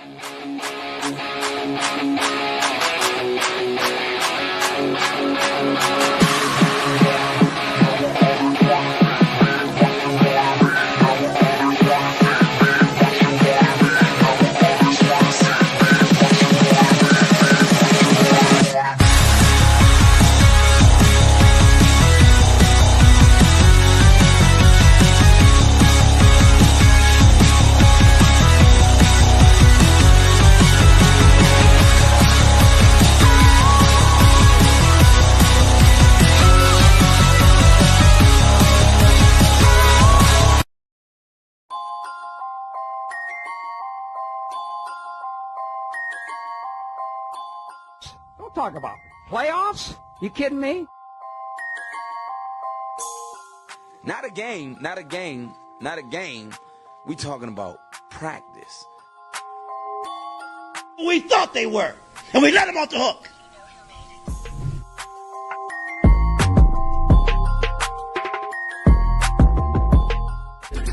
Don't talk about playoffs. You kidding me? Not a game. We talking about practice. We thought they were, and we let them off the hook.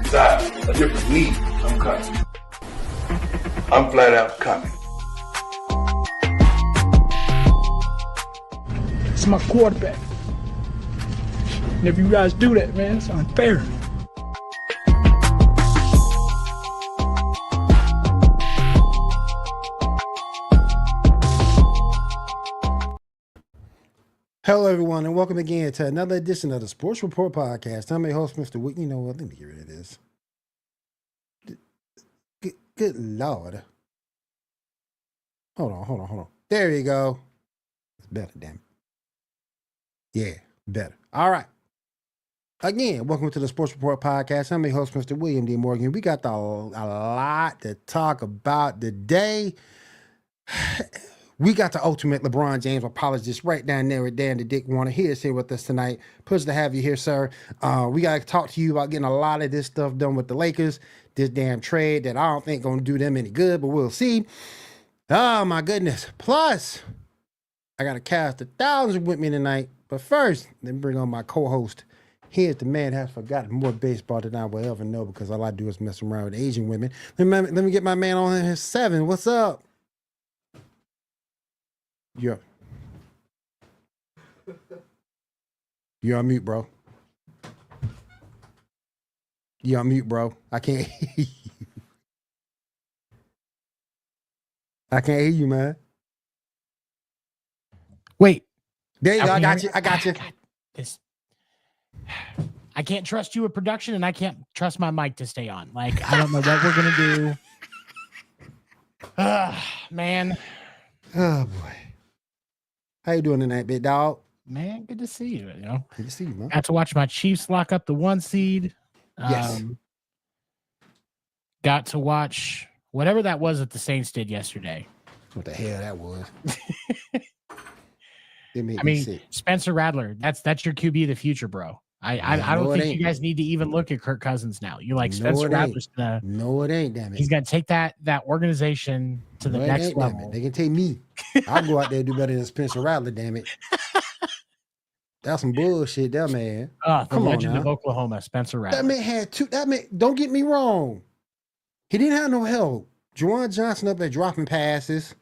Decide a different league, I'm coming. I'm flat out coming. It's my quarterback. And if you guys do that, man, it's unfair. Hello, everyone, and welcome again to another edition of the Sports Report Podcast. I'm your host, Mr. Wick. You know what? Let me get rid of this. Good Lord. Hold on. There you go. It's better, damn it. Yeah, better. All right. Again, welcome to the Sports Report Podcast. I'm your host, Mr. William D. Morgan. We got a lot to talk about today. We got the ultimate LeBron James apologist right down there with Dan the Dick Warner. He is here with us tonight. Pleasure to have you here, sir. We got to talk to you about getting a lot of this stuff done with the Lakers. This damn trade that I don't think going to do them any good, but we'll see. Oh, my goodness. Plus, I got a cast of thousands with me tonight. But first, let me bring on my co-host. He is the man that has forgotten more baseball than I will ever know because all I do is mess around with Asian women. Let me get my man on here. 7. What's up? You're on mute, bro. You're on mute, bro. I can't hear you. I can't hear you, man. Wait. There you go. I got you. I can't trust you with production, and I can't trust my mic to stay on. Like, I don't know what we're going to do. Man. Oh, boy. How you doing tonight, big dog? Man, good to see you. Good to see you, man. Got to watch my Chiefs lock up the 1 seed. Yes. Got to watch whatever that was that the Saints did yesterday. What the hell that was? I mean, Spencer Rattler, that's your QB of the future, bro. I don't think you guys need to even look at Kirk Cousins now. You're like, Spencer Rattler's gonna. No, it ain't, damn it. He's gonna take that organization to the next level. They can take me. I'll go out there and do better than Spencer Rattler, damn it. That's some bullshit, that man. The legend of Oklahoma, Spencer Rattler. That man had two. That man, don't get me wrong. He didn't have no help. Juwan Johnson up there dropping passes.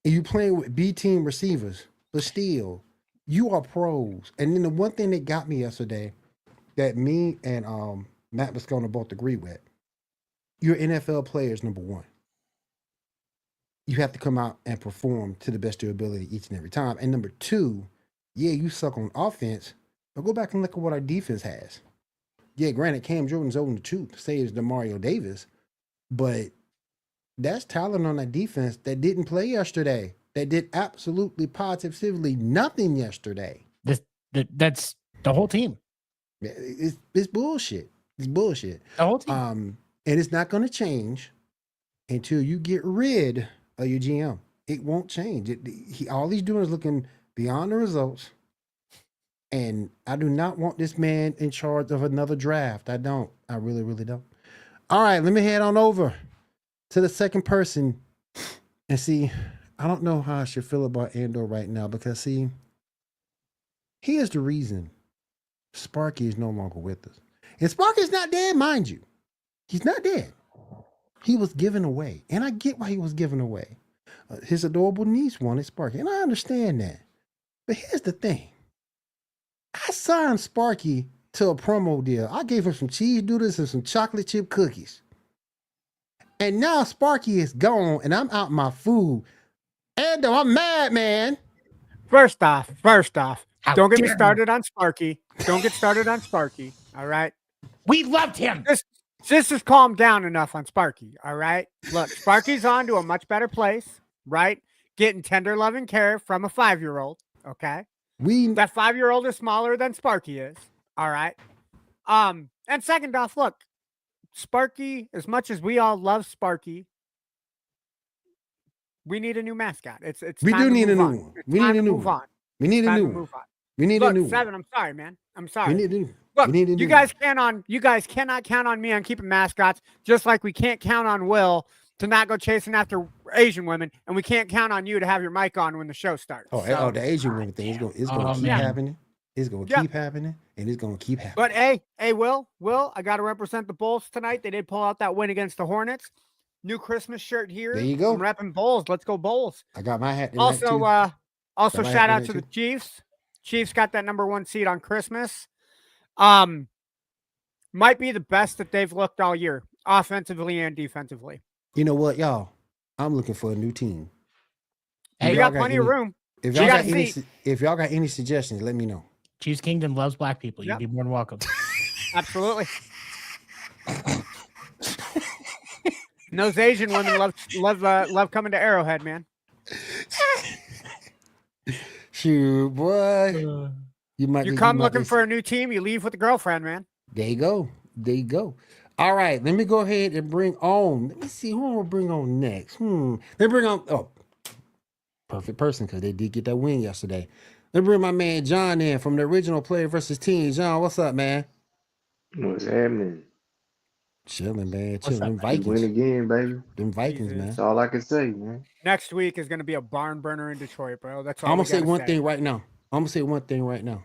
And you playing with B team receivers. But still, you are pros. And then the one thing that got me yesterday that me and Matt Viscona both agree with, you're NFL players, number one. You have to come out and perform to the best of your ability each and every time. And number two, yeah, you suck on offense, but go back and look at what our defense has. Yeah, granted, Cam Jordan's old in the tooth, say it's DeMario Davis, but that's talent on that defense that didn't play yesterday. That did absolutely positively nothing yesterday. That's the whole team. It's bullshit. It's bullshit. The whole team. And it's not going to change until you get rid of your GM. It won't change. All he's doing is looking beyond the results. And I do not want this man in charge of another draft. I don't. I really, really don't. All right, let me head on over to the second person and see. I don't know how I should feel about Andor right now because, see, here's the reason Sparky is no longer with us. And Sparky's not dead, mind you. He's not dead. he was given away. And I get why he was given away. His adorable niece wanted Sparky. And I understand that. But here's the thing. I signed Sparky to a promo deal. I gave him some cheese doodles and some chocolate chip cookies. And now Sparky is gone and I'm out my food. And I'm mad, man. First off, don't get me dare started on Sparky. Don't get started on Sparky. All right. We loved him. Just calm down enough on Sparky. All right. Look, Sparky's on to a much better place, right? Getting tender loving care from a 5-year-old. Okay. That 5-year-old is smaller than Sparky is. All right. And second off, look, Sparky, as much as we all love Sparky, we need a new mascot. We do need a new one. We need a new one. We need a new one. We need a new one. Seven, I'm sorry, man. I'm sorry. We need a new one. Look, you guys cannot count on me on keeping mascots, just like we can't count on Will to not go chasing after Asian women, and we can't count on you to have your mic on when the show starts. The Asian women thing is going to keep happening. It's going to keep happening, and it's going to keep happening. But hey, Will, I got to represent the Bulls tonight. They did pull out that win against the Hornets. New Christmas shirt here. There you go. I'm repping Bulls. Let's go Bulls. I got my hat. Also, shout out to the Chiefs. Chiefs got that #1 seed on Christmas. Might be the best that they've looked all year, offensively and defensively. You know what, y'all? I'm looking for a new team. Hey, you got plenty of room. If y'all got any suggestions, let me know. Chiefs Kingdom loves black people. You'd be more than welcome. Absolutely. And those Asian women love coming to Arrowhead, man. Shoot, boy. You come looking for a new team, you leave with a girlfriend, man. There you go. All right, let me go ahead and bring on. Let me see who I'm gonna bring on next. They bring on perfect person because they did get that win yesterday. Let me bring my man John in from the original Player versus Team. John, what's up, man? What's happening? Chilling, man. Chilling. Them Vikings. Win again, baby. Them Vikings, man. That's all I can say, man. Next week is going to be a barn burner in Detroit, bro. That's all I'm going to say one thing right now.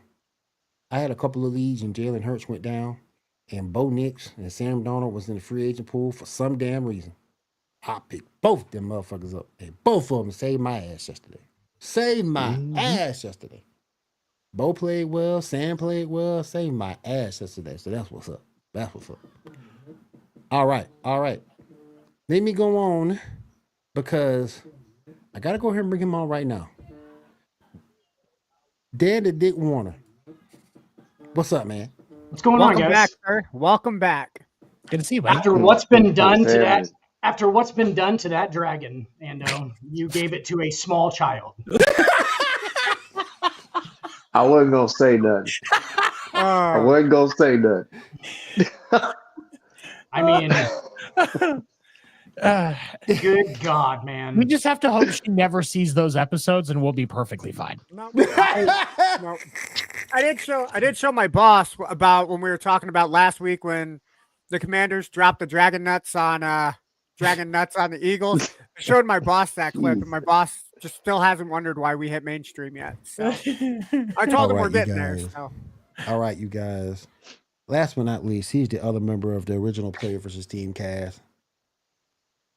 I had a couple of leads and Jalen Hurts went down and Bo Nix and Sam Darnold was in the free agent pool for some damn reason. I picked both them motherfuckers up and both of them saved my ass yesterday. Bo played well. Sam played well. Saved my ass yesterday. So that's what's up. All right. Let me go on because I got to go ahead and bring him on right now. Dan the Dick Warner. What's up, man? What's going on, guys? Welcome back, sir. Welcome back. Good to see you, buddy. After what's been done to that dragon, and you gave it to a small child. I wasn't going to say nothing. I mean, good God, man. We just have to hope she never sees those episodes and we'll be perfectly fine. No. I did show my boss about when we were talking about last week when the Commanders dropped the dragon nuts on the Eagles. I showed my boss that clip, and my boss just still hasn't wondered why we hit mainstream yet. So I told him we're getting there. So. All right, you guys. Last but not least, he's the other member of the original Player versus Team cast.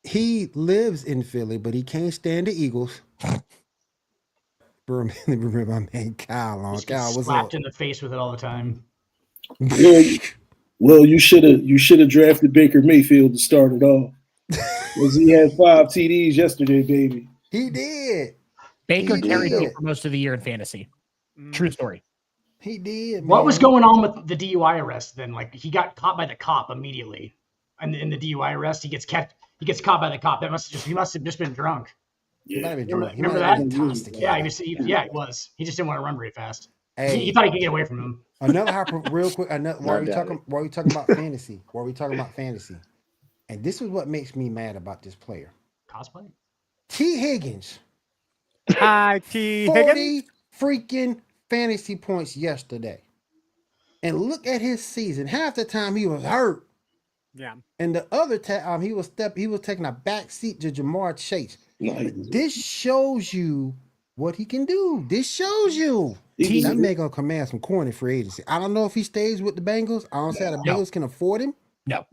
He lives in Philly, but he can't stand the Eagles. Remember my man Kyle on. Kyle, what's slapped up? in the face with it all the time. Well, you should have drafted Baker Mayfield to start it off. Because he had 5 TDs yesterday, baby. He did. Baker carried me for most of the year in fantasy. True story. He did. Man. What was going on with the DUI arrest then? Like, he got caught by the cop immediately. And in the DUI arrest, he gets caught by the cop. He must have just been drunk. Yeah. Remember that? Yeah, he was. He just didn't want to run very fast. Hey, he thought he could get away from him. Real quick. While we talking about fantasy, and this is what makes me mad about this player. Cosplay. T. Higgins. Hi, T. Higgins. 40 freaking fantasy points yesterday, and look at his season. Half the time he was hurt. Yeah. And the other time he was taking a back seat to Jamar Chase. This shows you what he can do. This shows you. That man gonna command some corner free agency. I don't know if he stays with the Bengals. I don't say the Bengals can afford him. No.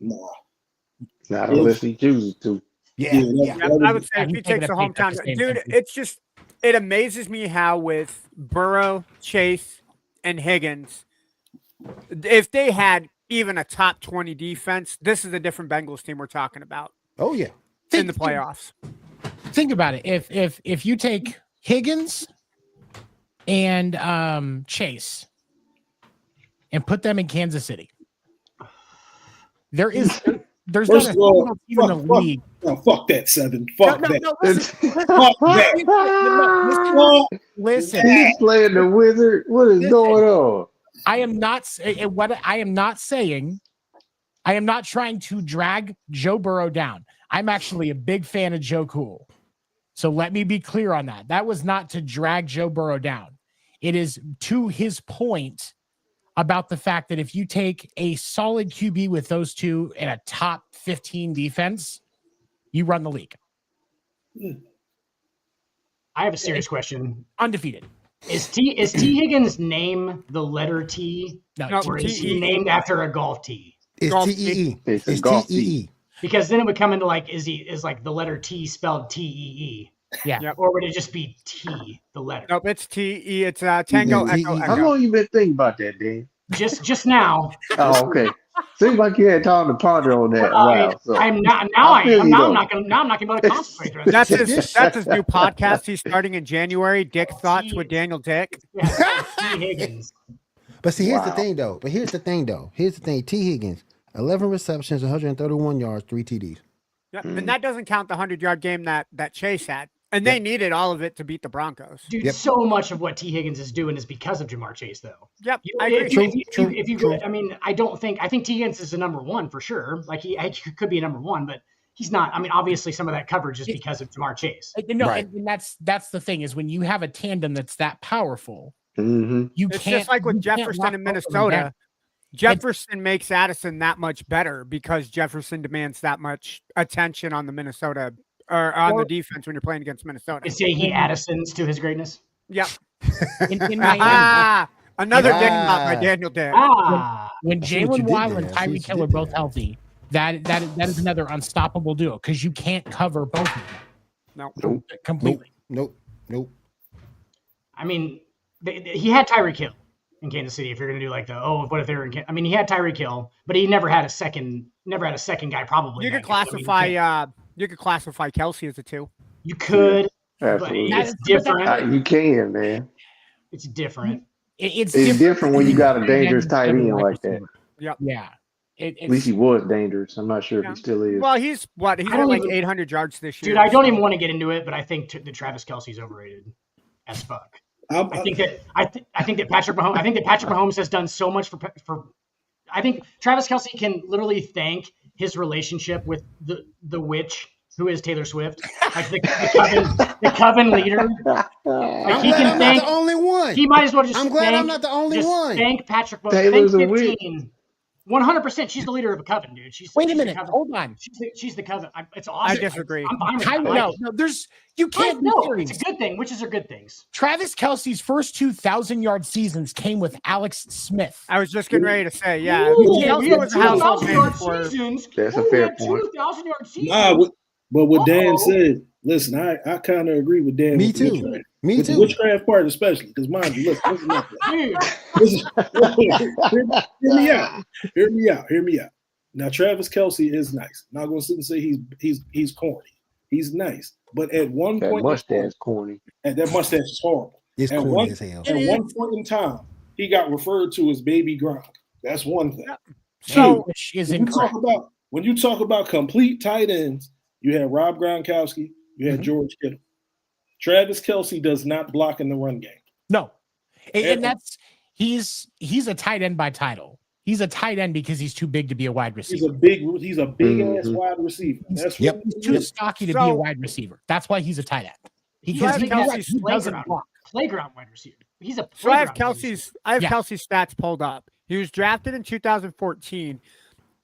Not unless he chooses to. Yeah. I would say if he he's takes a taking a pay cut hometown, to stay in dude, Kansas. it amazes me how with Burrow, Chase, and Higgins, if they had even a top 20 defense, this is a different Bengals team we're talking about. Oh yeah. In the playoffs. Think about it. If you take Higgins and Chase and put them in Kansas City, there's First not of a all, single team in the league. fuck that, Seven. Fuck that. No, listen. Fuck that. Listen. He's playing the Wizard. What is going on? I am not saying. I am not trying to drag Joe Burrow down. I'm actually a big fan of Joe Cool. So let me be clear on that. That was not to drag Joe Burrow down. It is to his point about the fact that if you take a solid QB with those two and a top 15 defense, you run the league. I have a serious question. Undefeated. Is T Higgins' name the letter T? No, or is he named after a golf tee? It's TEE. It's golf TEE. Because then it would come into like, is like the letter T spelled TEE? Yeah. Yep. Or would it just be T, the letter? Nope, it's TE. It's Tango Echo How Echo. long you been thinking about that, Dan? Just now. Oh, okay. Seems like you had time to ponder on that. Wow. So. I'm not. Now I am. Now I'm not going. Now I'm not going to be able to concentrate. The rest of That's his new podcast. He's starting in January. Dick Thoughts with Daniel Dick. Yeah, T Higgins. But see, here's the thing, though. Here's the thing. T. Higgins, 11 receptions, 131 yards, 3 TDs. Yeah, and that doesn't count the 100-yard game that Chase had. And they needed all of it to beat the Broncos. Dude, so much of what T Higgins is doing is because of Jamar Chase, though. Yep, I agree. If you go, I mean, I think T Higgins is a number one for sure. Like he could be a number one, but he's not. I mean, obviously some of that coverage is because of Jamar Chase. No, Right. and that's the thing is when you have a tandem that's that powerful, Mm-hmm. you It's can't. just like with you can't Jefferson lock in both of them down. Minnesota. Jefferson makes Addison that much better because Jefferson demands that much attention on the Minnesota or on the defense when you're playing against Minnesota. You say he Addisons to his greatness. Yep. In Miami, Another dick not by Daniel Dick. when see what you Jalen did Waddle there. and I see what Tyreek you Hill are did both there. healthy, that is another unstoppable duo because you can't cover both of them No. completely. Nope. I mean, he had Tyreek Hill in Kansas City. If you're going to do like what if they were in? I mean, he had Tyreek Hill, but he never had a second guy. Probably You could classify Kelsey as a 2. You could, Absolutely. but it's different. You can, man. It's different. It's different when you got a dangerous tight end like that. Yep. Yeah. At least he was dangerous. I'm not sure if he still is. Well, he's at like 800 yards this year. Dude, I don't even want to get into it, but I think that Travis Kelsey's overrated as fuck. I think that Patrick Mahomes has done so much for. I think Travis Kelsey can literally thank his relationship with the witch who is Taylor Swift, like the coven leader. Like I'm glad I'm not the only one. He might as well just. I'm glad I'm not the only one. Thank Patrick Mahomes. Taylor's a Thank witch. 100%. She's the leader of a coven, dude. Wait a minute. Hold on. She's the coven. It's awesome. I disagree. I'm fine with that. No. You can't. No, be serious. it's a good thing. Witches are good things. Travis Kelsey's first 2,000-yard seasons came with Alex Smith. I was just getting ready to say, yeah. Ooh, Kelsey we had was a household 2,000 name yard before. seasons. That's a fair We had point. 2,000-yard seasons. Nah, but what Dan said, listen, I kind of agree with Dan. Me with the too. witchcraft. Me With the too. witchcraft part especially, because mind you, listen up. Dude, Hear me out. Now, Travis Kelsey is nice. I'm not going to sit and say he's corny. He's nice. But at one That point, mustache corny. and that mustache is horrible. It's At corny one- as hell. At one point in time, he got referred to as Baby Gronk. That's one thing. So Which is When you incorrect. talk about complete tight ends, you had Rob Gronkowski, you had George Kittle. Travis Kelsey does not block in the run game. No. And that's he's a tight end by title. He's a tight end because he's too big to be a wide He's receiver. a big ass wide receiver. That's Yep. what He's too stocky to be a wide receiver. That's why he's a tight end. Because he Kelsey's doesn't block. playground wide receiver. He's a So I have playground wide receiver. Kelsey's stats pulled up. He was drafted in 2014.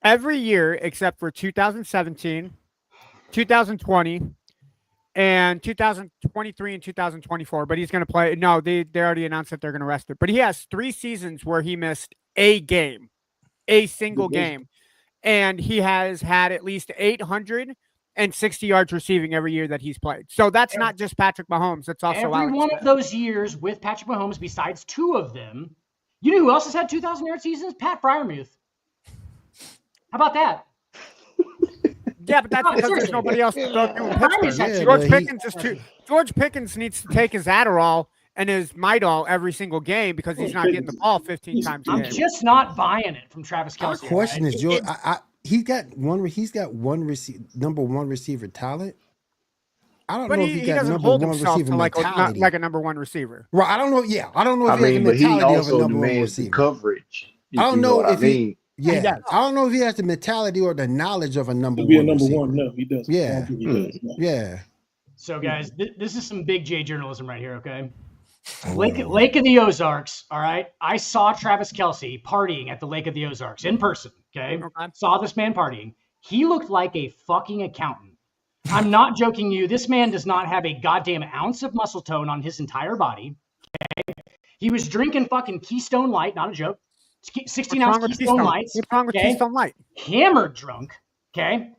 Every year except for 2017, 2020, and 2023 and 2024. But he's going to play. No, they already announced that they're going to rest it. But he has 3 seasons where he missed a game, a single game. and he has had at least 860 yards receiving every year that he's played. So that's not just Patrick Mahomes. That's also every Alex one Smith. of those years with Patrick Mahomes, besides 2 of them. You know who else has had 2,000-yard seasons? Pat Freiermuth. How about that? Yeah, but that's because there's nobody else to throw to in Pittsburgh. George Pickens needs to take his Adderall and his Midol every single game because he's not getting the ball 15 times a game. I'm just not buying it from Travis Kelce. My question is, George, he's got one number one receiver talent. I don't know if he got number one receiver mentality. like a number one receiver. Right. I don't know. Yeah. I don't know if he has the mentality of a number one receiver. Coverage. I don't know if he. Yeah, I don't know if he has the mentality or the knowledge of a number one. No, he doesn't. Yeah, yeah. So, guys, this is some big J journalism right here. Okay, Lake of the Ozarks. All right, I saw Travis Kelce partying at the Lake of the Ozarks in person. Okay, saw this man partying. He looked like a fucking accountant. I'm not joking you. This man does not have a goddamn ounce of muscle tone on his entire body. Okay, he was drinking fucking Keystone Light, not a joke. 16-ounce Keystone Lights. What's wrong with Keystone Light? Hammered drunk, okay?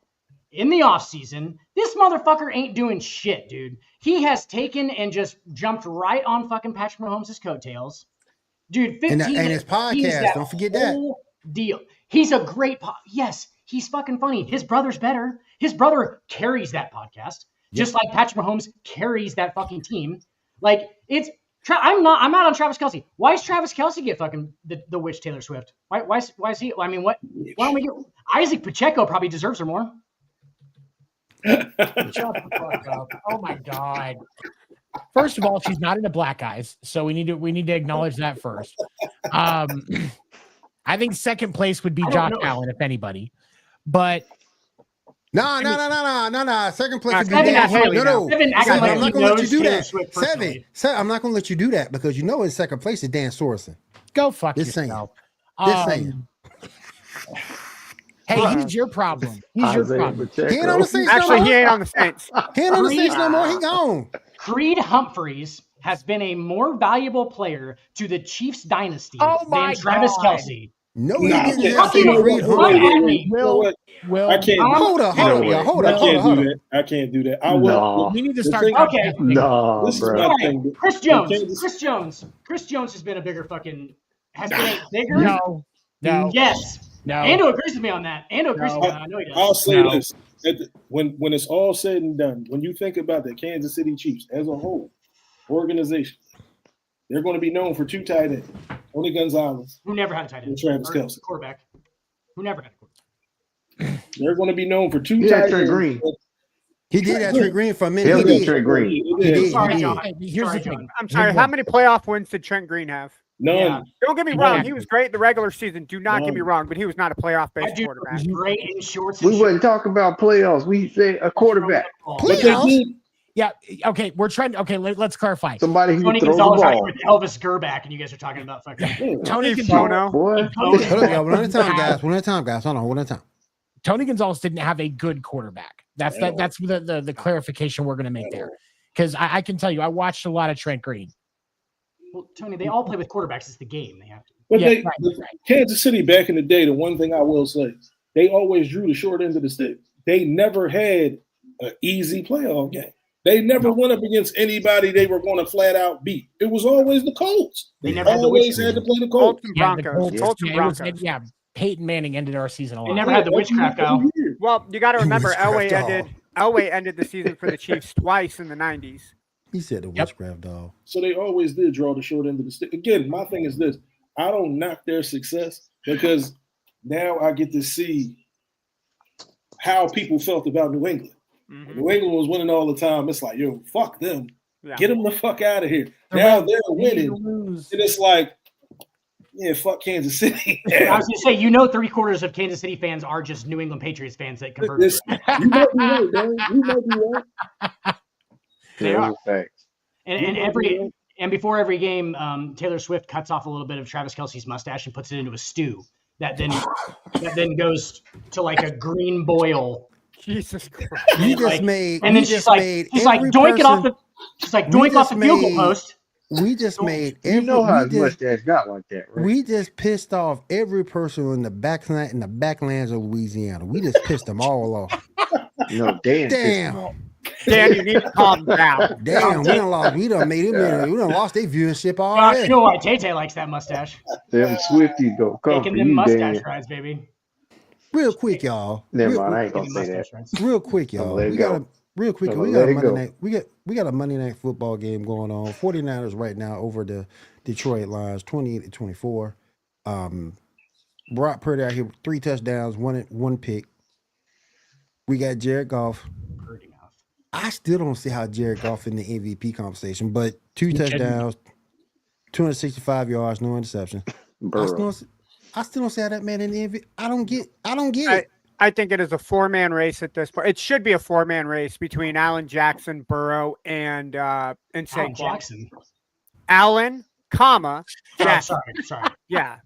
In the offseason, this motherfucker ain't doing shit, dude. He has taken and just jumped right on fucking Patrick Mahomes' coattails. Dude, 15 and his podcast, don't forget that. Deal. He's a great yes, he's fucking funny. His brother's better. His brother carries that podcast, just like Patrick Mahomes carries that fucking team. Like, it's I'm not on Travis Kelce. Why does Travis Kelce get fucking the witch Taylor Swift? Why is he? I mean, why don't we get Isaac Pacheco? Probably deserves her more. Shut the fuck up! Oh my god! First of all, she's not into black eyes, so we need to acknowledge that first. I think second place would be Josh Allen if anybody, but. No. Second place would be Dan Haley. No. I'm not going to let you do that. Seven. I'm not going to let you do that because you know in second place is Dan Sorensen. Go fuck yourself. Just saying. Hey, he's your problem. He's your problem. He ain't on the Saints no more. Actually, he ain't on the Saints. He ain't on the Saints no more. He gone. Creed Humphreys has been a more valuable player to the Chiefs dynasty than Travis Kelce. No, he didn't. I can't. Hold up. I can't do that. We need to start. Okay. No, bro. Chris Jones has been a bigger fucking. Has been a bigger. No. Yes. No. Ando agrees with me on that. I know he does. I'll say this: when it's all said and done, when you think about the Kansas City Chiefs as a whole organization, they're going to be known for 2 tight ends. Tony Gonzalez, who never had a tight end, and Travis Kelce, quarterback, who never had a quarterback. They're going to be known for 2 tight ends. Green. He did have Trent Green for a minute. He did Trent Green. He did. Here's the thing. I'm sorry. How many playoff wins did Trent Green have? None. Yeah. Don't get me wrong. He was great in the regular season. Do not get me wrong, but he was not a playoff-based quarterback. Great in shorts. We wouldn't talk about playoffs. We say a quarterback. Playoffs? Yeah. Okay. We're trying. Okay. Let's clarify. Somebody who Tony throws the Gonzalez ball. with Elvis Gerback, and you guys are talking about fucking Tony Gonzalez. Boy. One at a time, guys. Hold on. One at a time. Tony Gonzalez didn't have a good quarterback. That's the clarification we're going to make there. Because I can tell you, I watched a lot of Trent Green. Well, Tony, they all play with quarterbacks. It's the game. They have to. But Kansas City back in the day, the one thing I will say, they always drew the short end of the stick. They never had an easy playoff game. They never went up against anybody they were going to flat out beat. It was always the Colts. They never always had to play the Colts. Broncos. Yeah, Peyton Manning ended our season a lot. They never had the witchcraft go. Well, you got to remember, Elway ended the season for the Chiefs twice in the 90s. He said the witchcraft dog. So they always did draw the short end of the stick. Again, my thing is this. I don't knock their success because now I get to see how people felt about New England. Mm-hmm. New England was winning all the time. It's like, yo, fuck them. Yeah. Get them the fuck out of here. Now they're winning. And it's like, yeah, fuck Kansas City. I was going to say, 3/4 of Kansas City fans are just New England Patriots fans that converted. You might be right, man. You might be right. They are. And before every game, Taylor Swift cuts off a little bit of Travis Kelce's mustache and puts it into a stew that then goes to like a green boil. Jesus Christ! You just made. And then she's like, doink it off the. She's like, doink off the field goal post. We just made every. You know how his mustache got like that, right? We just pissed off every person in the backlands of Louisiana. We just pissed them all off. No, damn. Dan, you need to calm down. Damn, we done lost their viewership already. You know why Tay likes that mustache? Them Swifties go come Taking for them you, mustache Dan. rides, baby. Real quick, y'all. Never mind, I ain't gonna say that. Real quick, y'all. We got a Monday night football game going on. 49ers right now over the Detroit Lions, 28-24. Brock Purdy out here with 3 touchdowns, one pick. We got Jared Goff. I still don't see how Jared Goff in the MVP conversation, but 2 touchdowns, 265 yards, no interception. I still don't see how that man in the MVP. I don't get it. I think it is a 4-man race at this point. It should be a 4-man race between Allen, Jackson, Burrow, and Saquon. Jackson. Allen, comma, Jackson. Sorry. Yeah.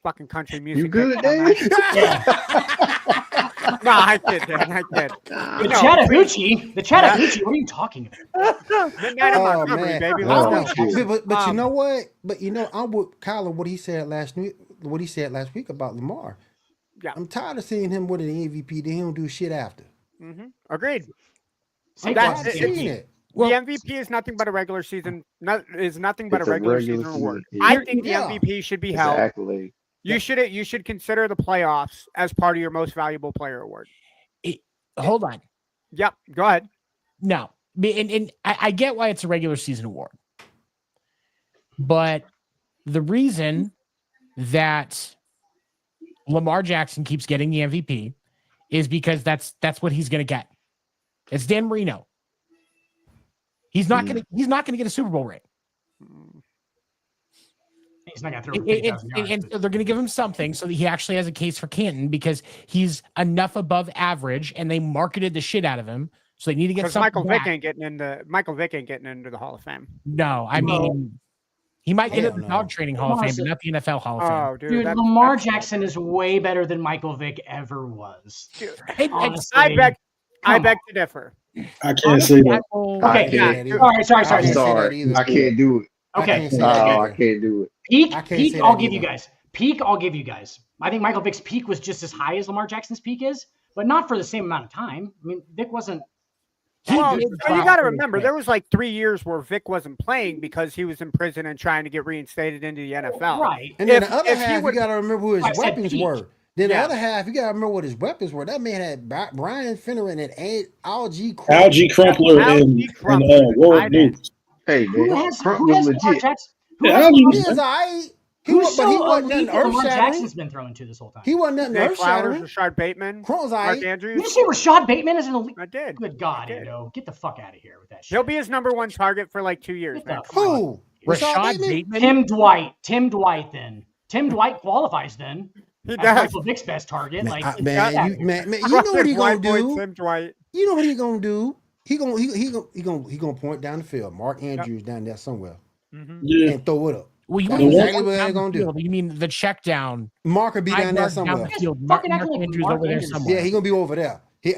Fucking country music. You good, Dave? Yeah. No, I kid, Dan. I kid. The Chattahoochee. What are you talking about? Midnight of Montgomery, baby. Let's go. But you know what? But I'm with Kyler. What he said last week about Lamar. Yeah. I'm tired of seeing him with an MVP. Then he don't do shit after. Mm-hmm. Agreed. That's it. Well, the MVP is nothing but a regular season. Nothing but a regular season award. I think the MVP should be held. Exactly. You should consider the playoffs as part of your most valuable player award. Hold on. Yep. Go ahead. No, and I get why it's a regular season award, but the reason that Lamar Jackson keeps getting the MVP is because that's what he's going to get. It's Dan Marino. He's not going to get a Super Bowl ring. He's not going to throw 50,000 yards. And they're going to give him something so that he actually has a case for Canton because he's enough above average, and they marketed the shit out of him. So they need to get something. Michael Vick ain't getting into the Hall of Fame. No, I mean, he might get into the dog training Hall of Fame, but not the NFL Hall of Fame. Oh, dude, Lamar Jackson is way better than Michael Vick ever was. Dude, I beg to differ. I can't say that. Okay, sorry. I can't do it. Okay. I can't do it. Peak, I'll give you guys. I think Michael Vick's peak was just as high as Lamar Jackson's peak is, but not for the same amount of time. I mean, Vick wasn't. Well, you got to remember, there was like 3 years where Vick wasn't playing because he was in prison and trying to get reinstated into the NFL. Right. And then the other half, you got to remember who his weapons were. Then the other half, you got to remember what his weapons were. That man had Brian Finneran and Algie Crumpler and Warwick News. Hey, man, Crumpler's legit. He wasn't nothing Lamar earth-shattering. Jackson's been thrown to this whole time. He wasn't nothing earth-shattering. Rashard Bateman, Mark Andrews. Did you say Rashad Bateman is an elite? I did. Good God, Ando. Get the fuck out of here with that shit. He'll be his number 1 target for like 2 years. Man. Who? Rashad Bateman? Tim Dwight then. Tim Dwight qualifies then. He does. Michael Vick's best target. Man, you know what he gonna do? Tim Dwight. You know what he gonna do? He gonna point down the field. Mark Andrews down there somewhere, and throw it up. Well, you That's mean exactly what they're gonna do. You mean the check down? Mark will be down there somewhere. Mark Andrews over there somewhere. Yeah, he gonna be over there. He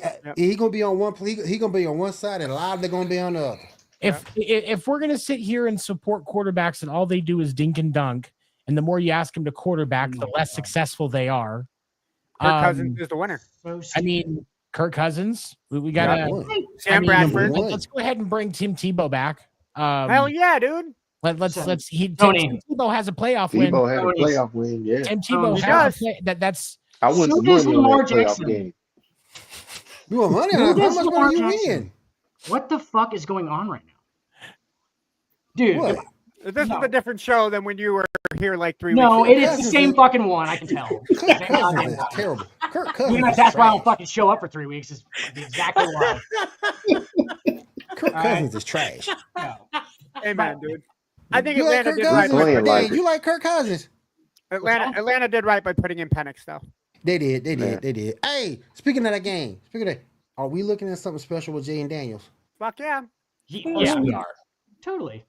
gonna be on one. He gonna be on one side, and a lot of they're gonna be on the other. If we're gonna sit here and support quarterbacks and all they do is dink and dunk, and the more you ask them to quarterback, the less successful they are. Kirk Cousins is the winner. I mean, Kirk Cousins. We got Sam Bradford. Let's go ahead and bring Tim Tebow back. Hell yeah, dude. Tim Tebow has a playoff win. Tebow had a playoff win. Yeah. Tim Tebow has that's. I went to money on that playoff game. You want money on how much money you win? What the fuck is going on right now, dude? What? This is a different show than when you were here like 3 weeks ago. No, it is the Cousins same fucking one. I can tell. Kirk Cousins is terrible. Kirk Cousins. That's why I don't fucking show up for 3 weeks. Is exactly why. Kirk Cousins is trash. No. Hey man, dude. I think You Atlanta like did Kirk right. Cousins? You like Kirk Cousins? Atlanta did right by putting in Penix though. They did. Hey, speaking of that game, are we looking at something special with Jaden Daniels? Fuck yeah. Yeah, we are. Totally.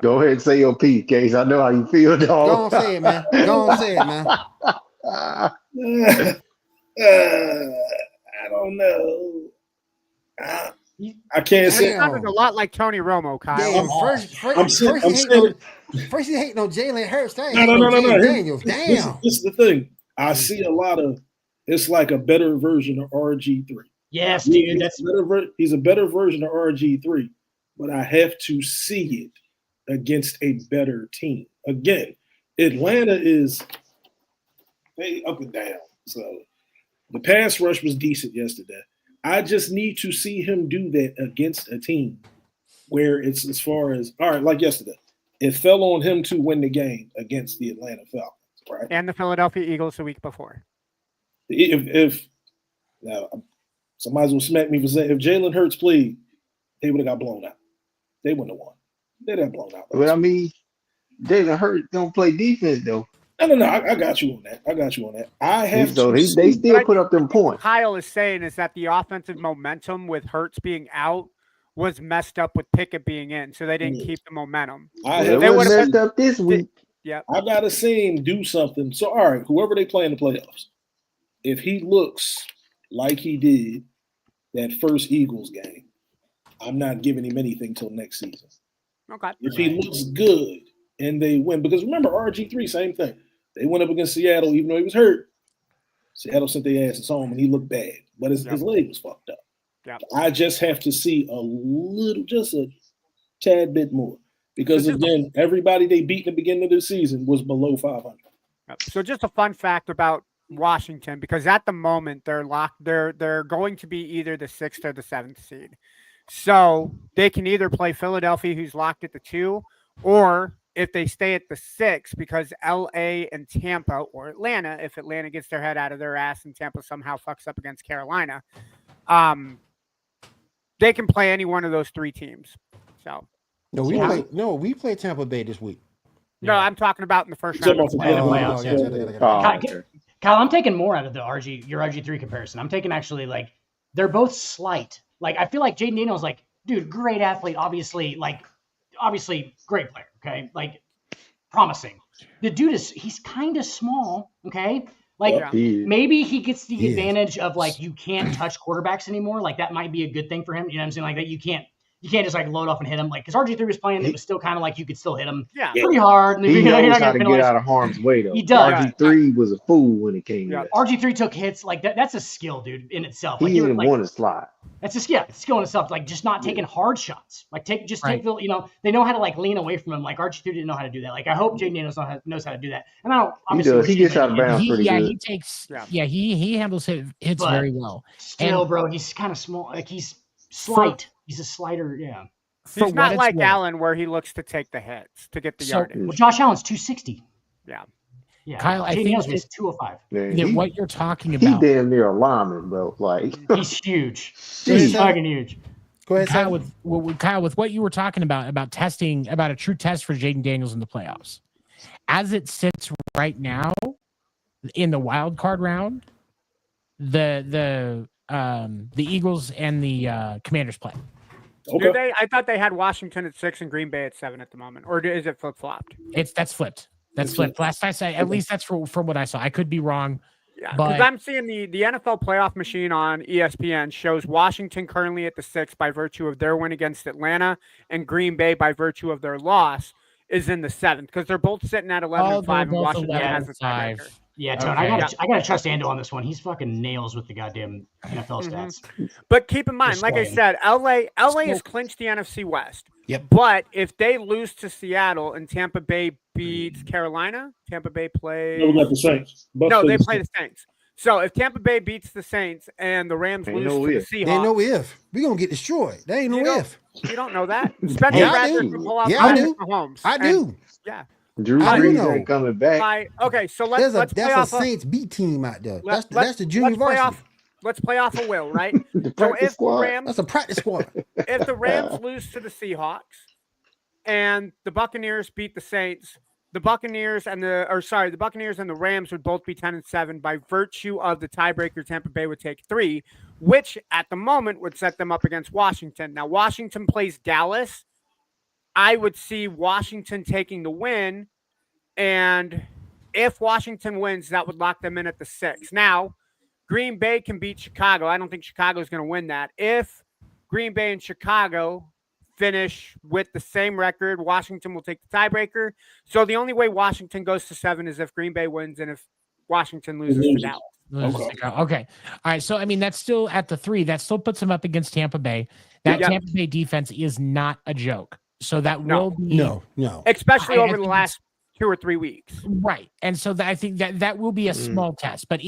Go ahead and say your piece, Case. I know how you feel, dog. Go on, say it, man. I don't know. I can't say. It sounded a lot like Tony Romo, Kyle. Damn, first he hating on Jalen Hurts. No. Daniels. Damn. This is the thing. I see a lot of. It's like a better version of RG3. Yes, dude. He's a better version of RG3, but I have to see it against a better team. Again, Atlanta is they up and down. So the pass rush was decent yesterday. I just need to see him do that against a team where it's as far as all right, like yesterday. It fell on him to win the game against the Atlanta Falcons, right? And the Philadelphia Eagles the week before. If now somebody will smack me for saying if Jalen Hurts played, they would have got blown out. They wouldn't have won. They'd have blown out. But I mean, Jalen Hurts don't play defense though. No. I got you on that. I have so to. They still put up them points. Kyle is saying is that the offensive momentum with Hurts being out was messed up with Pickett being in, so they didn't keep the momentum. It was messed up this week. Yeah, I gotta see him do something. So all right, whoever they play in the playoffs, if he looks like he did that first Eagles game, I'm not giving him anything till next season. Okay. If he looks good and they win, because remember RG3, same thing. They went up against Seattle, even though he was hurt. Seattle sent their asses home and he looked bad, but his leg was fucked up. Yeah. I just have to see just a tad bit more. Because again, everybody they beat in the beginning of the season was below 500. So just a fun fact about Washington, because at the moment they're locked, they're going to be either the 6th or the 7th seed. So they can either play Philadelphia, who's locked at the 2, or if they stay at the 6, because LA and Tampa or Atlanta, if Atlanta gets their head out of their ass and Tampa somehow fucks up against Carolina, they can play any one of those 3 teams. So we play Tampa Bay this week. No, I'm talking about in the first round. Kyle, I'm taking more out of your RG3 comparison. I'm taking actually like they're both slight. Like I feel like Jaden Daniels, like, dude, great athlete, obviously great player. Okay, like promising. The dude he's kind of small. Okay, like maybe he gets the advantage of like you can't touch quarterbacks anymore. Like that might be a good thing for him. You know what I'm saying? Like that you can't just like load off and hit him. Like because RG3 was playing, it was still kind of like you could still hit him pretty hard. He knows how to get out of harm's way though. He does. RG3 was a fool when it came to that. RG3 took hits like that. That's a skill, dude, in itself. He like, didn't want to slide. That's a skill. It's skill in itself. Like just not taking hard shots. Like take the, you know, they know how to like lean away from him. Like RG3 didn't know how to do that. Like I hope Jaden Daniels knows how to do that. And I don't obviously he gets out of bounds pretty good. He takes he handles hits very well. Still, bro, he's kind of small. Like he's slight. He's a slighter. Yeah. He's not like Allen, where he looks to take the hits to get the yardage. Well, Josh Allen's 260. Yeah. Kyle, I think he's 205. That what you're talking about. He damn near a lineman, bro. Like he's huge. He's fucking huge. Go ahead, Kyle. With what you were talking about testing, about a true test for Jaden Daniels in the playoffs, as it sits right now in the wild card round, the Eagles and the Commanders play. Okay. I thought they had Washington at 6 and Green Bay at 7 at the moment, or is it flip flopped? That's flipped. That's flipped. Last I said, at least that's from what I saw. I could be wrong. Yeah, because I'm seeing the NFL playoff machine on ESPN shows Washington currently at the 6 by virtue of their win against Atlanta, and Green Bay by virtue of their loss is in the 7th because they're both sitting at 11-5, and Washington has the tiebreaker. Yeah, Tone, I gotta trust Ando on this one. He's fucking nails with the goddamn NFL stats. But keep in mind, like I said, LA has clinched the NFC West. Yep. But if they lose to Seattle and Tampa Bay beats Carolina, Tampa Bay plays. No, not the Saints. They play the Saints. So if Tampa Bay beats the Saints and the Rams lose to the Seahawks, ain't no if. We're gonna get destroyed. There ain't no if. You don't know that. Spencer Rattler can pull out Mahomes. I do. Yeah. Drew Brees ain't coming back. Okay, so let's play off a Saints B team out there. That's the junior varsity. Let's play off a will, right? That's a practice squad. If the Rams lose to the Seahawks and the Buccaneers beat the Saints, the Buccaneers and the Rams would both be 10-7 by virtue of the tiebreaker. Tampa Bay would take 3, which at the moment would set them up against Washington. Now Washington plays Dallas. I would see Washington taking the win, and if Washington wins, that would lock them in at the 6. Now, Green Bay can beat Chicago. I don't think Chicago is going to win that. If Green Bay and Chicago finish with the same record, Washington will take the tiebreaker. So the only way Washington goes to 7 is if Green Bay wins and if Washington loses to Dallas. Okay. All right. So, I mean, that's still at the 3. That still puts them up against Tampa Bay. That Tampa Bay defense is not a joke. So that will be no, especially over the last 2 or 3 weeks. Right. And so I think that will be a small test. But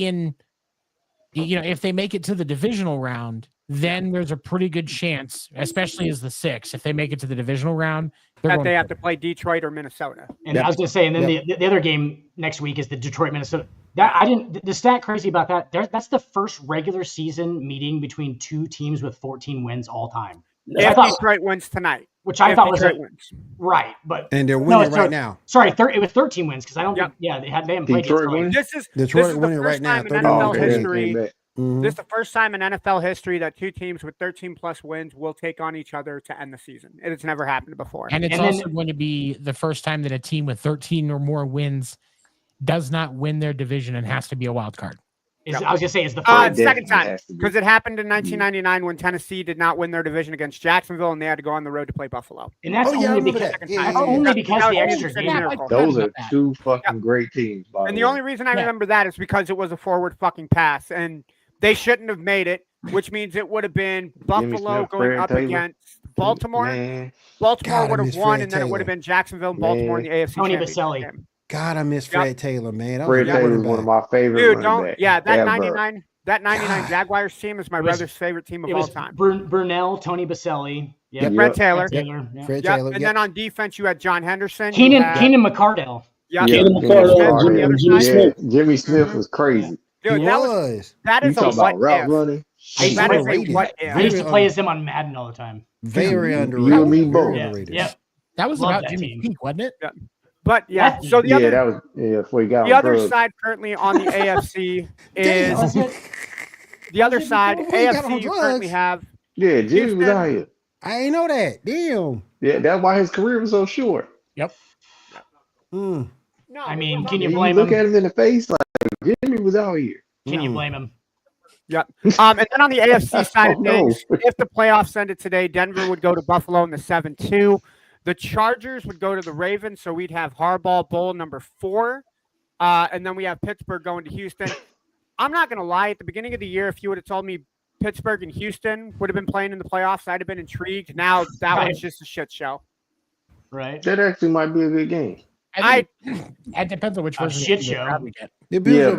if they make it to the divisional round, then there's a pretty good chance, especially as the 6, if they make it to the divisional round, that they have to play Detroit or Minnesota. And I was going to say, and then the other game next week is the Detroit Minnesota. The stat crazy about that. That's the first regular season meeting between 2 teams with 14 wins all time. If Detroit wins tonight, which I thought was right, and they're winning right now. Sorry, it was 13 wins because I don't think they haven't played Detroit. This is winning right now. NFL history. This is the first time in NFL history that 2 teams with 13 plus wins will take on each other to end the season. It's never happened before. And it's also going to be the first time that a team with 13 or more wins does not win their division and has to be a wild card. I was going to say, is the second time, because it happened in 1999 when Tennessee did not win their division against Jacksonville and they had to go on the road to play Buffalo. And that's only because the extra game. Those are 2 fucking great teams. And the only reason I remember that is because it was a forward fucking pass, and they shouldn't have made it, which means it would have been Buffalo going up against Baltimore. Man. Baltimore would have won, and then it would have been Jacksonville and Baltimore in the AFC Tony Championship Baselli. game. God, I miss Fred Taylor, man. Fred Taylor is one of my favorite. Dude, that 99 Jaguars team is my brother's favorite team of all time. Burnell, Tony Baselli, Fred Taylor. Fred Taylor. And then on defense, you had John Henderson. Keenan McCardell. Keenan McCardell. Jimmy Smith was crazy. Dude, that is a what route running. That is a what if. I used to play as him on Madden all the time. Very underrated. You and me both. Yeah. That was about Jimmy Peak, wasn't it? Yeah. But so the other, that was before he got the other side currently on the AFC is the other side. AFC you currently have. Yeah, Jimmy was out here. I ain't know that. Damn. Yeah, that's why his career was so short. Yep. No, I mean, can you blame him? Look at him in the face like Jimmy was out here. Can you blame him? Yep. And then on the AFC side of things, if the playoffs ended today, Denver would go to Buffalo in the 7-2. The Chargers would go to the Ravens, so we'd have Harbaugh Bowl number 4. And then we have Pittsburgh going to Houston. I'm not going to lie. At the beginning of the year, if you would have told me Pittsburgh and Houston would have been playing in the playoffs, I'd have been intrigued. Now that one's just a shit show. Right. That actually might be a good game. It depends on which version shit show. we get.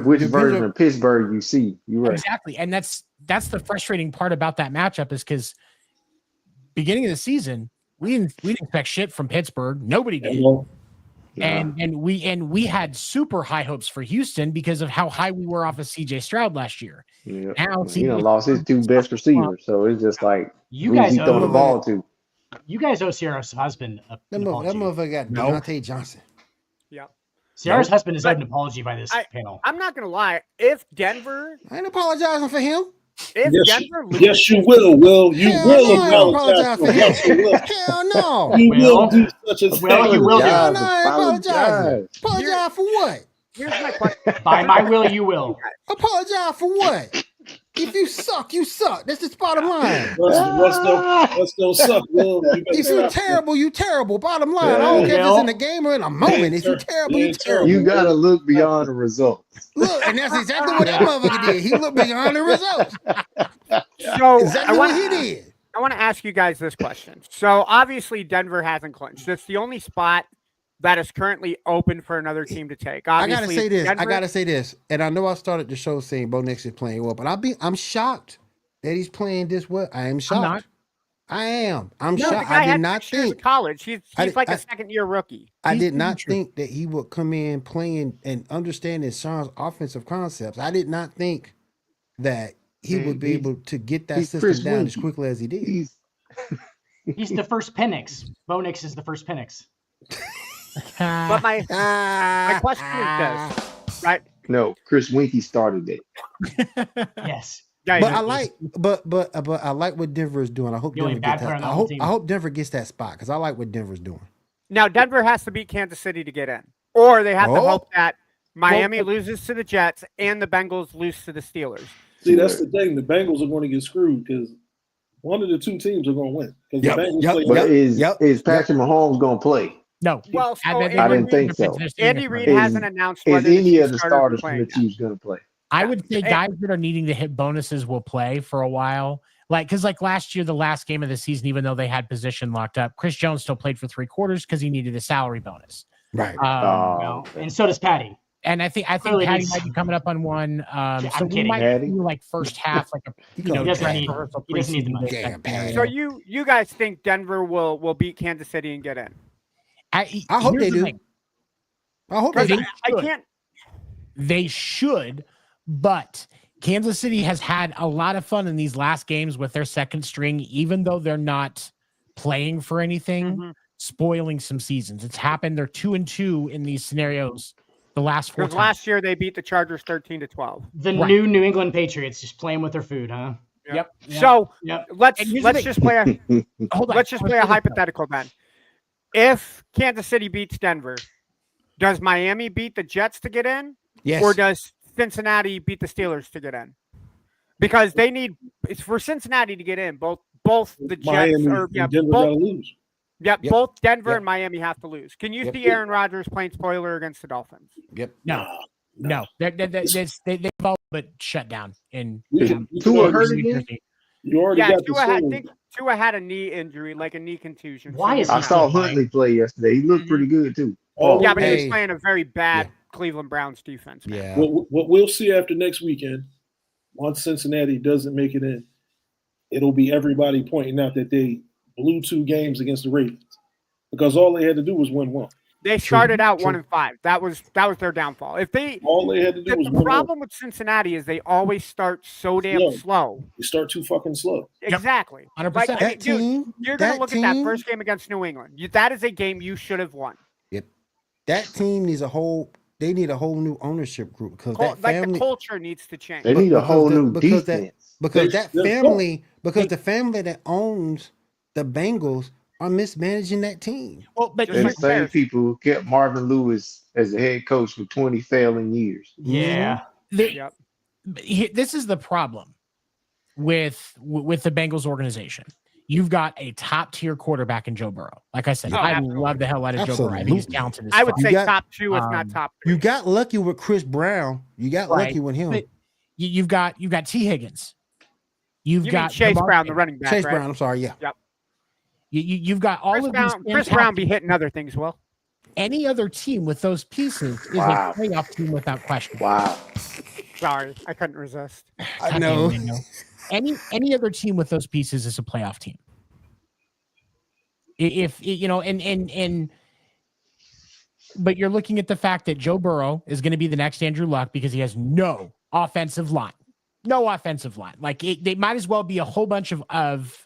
Which version of Pittsburgh you see. You're right. Exactly. And that's the frustrating part about that matchup is because beginning of the season, we didn't expect shit from Pittsburgh. Nobody did. And we had super high hopes for Houston because of how high we were off of CJ Stroud last year. Yeah. Now he lost his 2 best receivers, so it's just like you guys throw the ball to. You guys owe Sierra's husband that motherfucker got Deontay Johnson. Yep. Sierra's husband is owed an apology by this panel. I'm not gonna lie. If Denver, I ain't apologizing for him. Denver loses, yes, you will. Will you will apologize for him? Hell no. You will do such a thing. Well, you will. Hell no, I apologize. Apologize for what? Here's my question. By my will, you will. Apologize for what? If you suck, you suck. That's the bottom line. What's no suck, Will? If you're terrible, you terrible. Bottom line. I don't care if it's in the game or in a moment. If you're terrible, you terrible. You gotta look beyond the results. Look, and that's exactly what that motherfucker did. He looked beyond the results. So exactly what he did. I want to ask you guys this question. So obviously Denver hasn't clinched. It's the only spot that is currently open for another team to take. Obviously, I gotta say this, and I know I started the show saying Bo Nix is playing well, but I'm shocked that he's playing this well. I am shocked. I am. I'm shocked. I did not think college. He's like a second-year rookie. I did not think that he would come in playing and understanding Sean's offensive concepts. I did not think that he would be able to get that system down as quickly as he did. He's the first Penix. Bo Nix is the first Penix. But my question is this, right? No, Chris Winkie started it. Yes. But I like what Denver is doing. I hope Denver gets that. I hope Denver gets that spot because I like what Denver's doing. Now Denver has to beat Kansas City to get in, or they have to hope that Miami loses to the Jets and the Bengals lose to the Steelers. See, that's the thing. The Bengals are going to get screwed because One of the two teams are going to win. Yep. But is Patrick Mahomes going to play? No. Well, so I didn't think so. Andy Reid hasn't announced Is whether any of the starters starters from the Chiefs going to play? I would say guys that are needing to hit bonuses will play for a while. Because last year, the last game of the season, even though they had position locked up, Chris Jones still played for 3 quarters because he needed a salary bonus. Right. And so does Patty. And I think Patty might be coming up on one. So we might do like first half, like he doesn't need the money. So you guys think Denver will beat Kansas City and get in? I hope they do. I hope they do. I can't. They should, but Kansas City has had a lot of fun in these last games with their second string, even though they're not playing for anything, spoiling some seasons. It's happened. They're 2-2 in these scenarios. The last 4 times. Last year they beat the Chargers 13-12. The new New England Patriots just playing with their food, huh? Yep. So let's just play a hypothetical then. If Kansas City beats Denver, does Miami beat the Jets to get in? Yes. Or does Cincinnati beat the Steelers to get in? Because it's for Cincinnati to get in. Both the Jets lose. Both Denver and Miami have to lose. Can you see Aaron Rodgers playing spoiler against the Dolphins? No. They've all but shut down. Tua hurt again? You already got I think Tua had a knee injury, like a knee contusion. I saw Huntley play yesterday. He looked pretty good too. But he was playing a very bad Cleveland Browns defense. Man. Yeah. What we'll see after next weekend, once Cincinnati doesn't make it in, it'll be everybody pointing out that they blew 2 games against the Ravens because all they had to do was win 1. They started out 1-5. That was their downfall. All they had to do was win. The problem with Cincinnati is they always start so damn slow. They start too fucking slow. Exactly. 100%. You're going to look at that first game against New England. That is a game you should have won. Yep. That team needs a whole new ownership group because the culture needs to change. They need a whole new defense. The family that owns the Bengals are mismanaging that team. Well, but the same people who kept Marvin Lewis as a head coach for 20 failing years. Yeah. This is the problem with the Bengals organization. You've got a top tier quarterback in Joe Burrow. Like I said, I love the hell out of Joe Burrow. I think he's talented as I would say top 2, if not top 3. You got lucky with Chris Brown. You got lucky with him. But you've got T. Higgins. You got Chase Brown, the running back. Chase Brown. I'm sorry. Yeah. Yep. You've got all of these. Chris Brown be hitting other things. Well, any other team with those pieces is a playoff team without question. Wow. Sorry, I couldn't resist. I know. Any other team with those pieces is a playoff team. But you're looking at the fact that Joe Burrow is going to be the next Andrew Luck because he has no offensive line. Like they might as well be a whole bunch of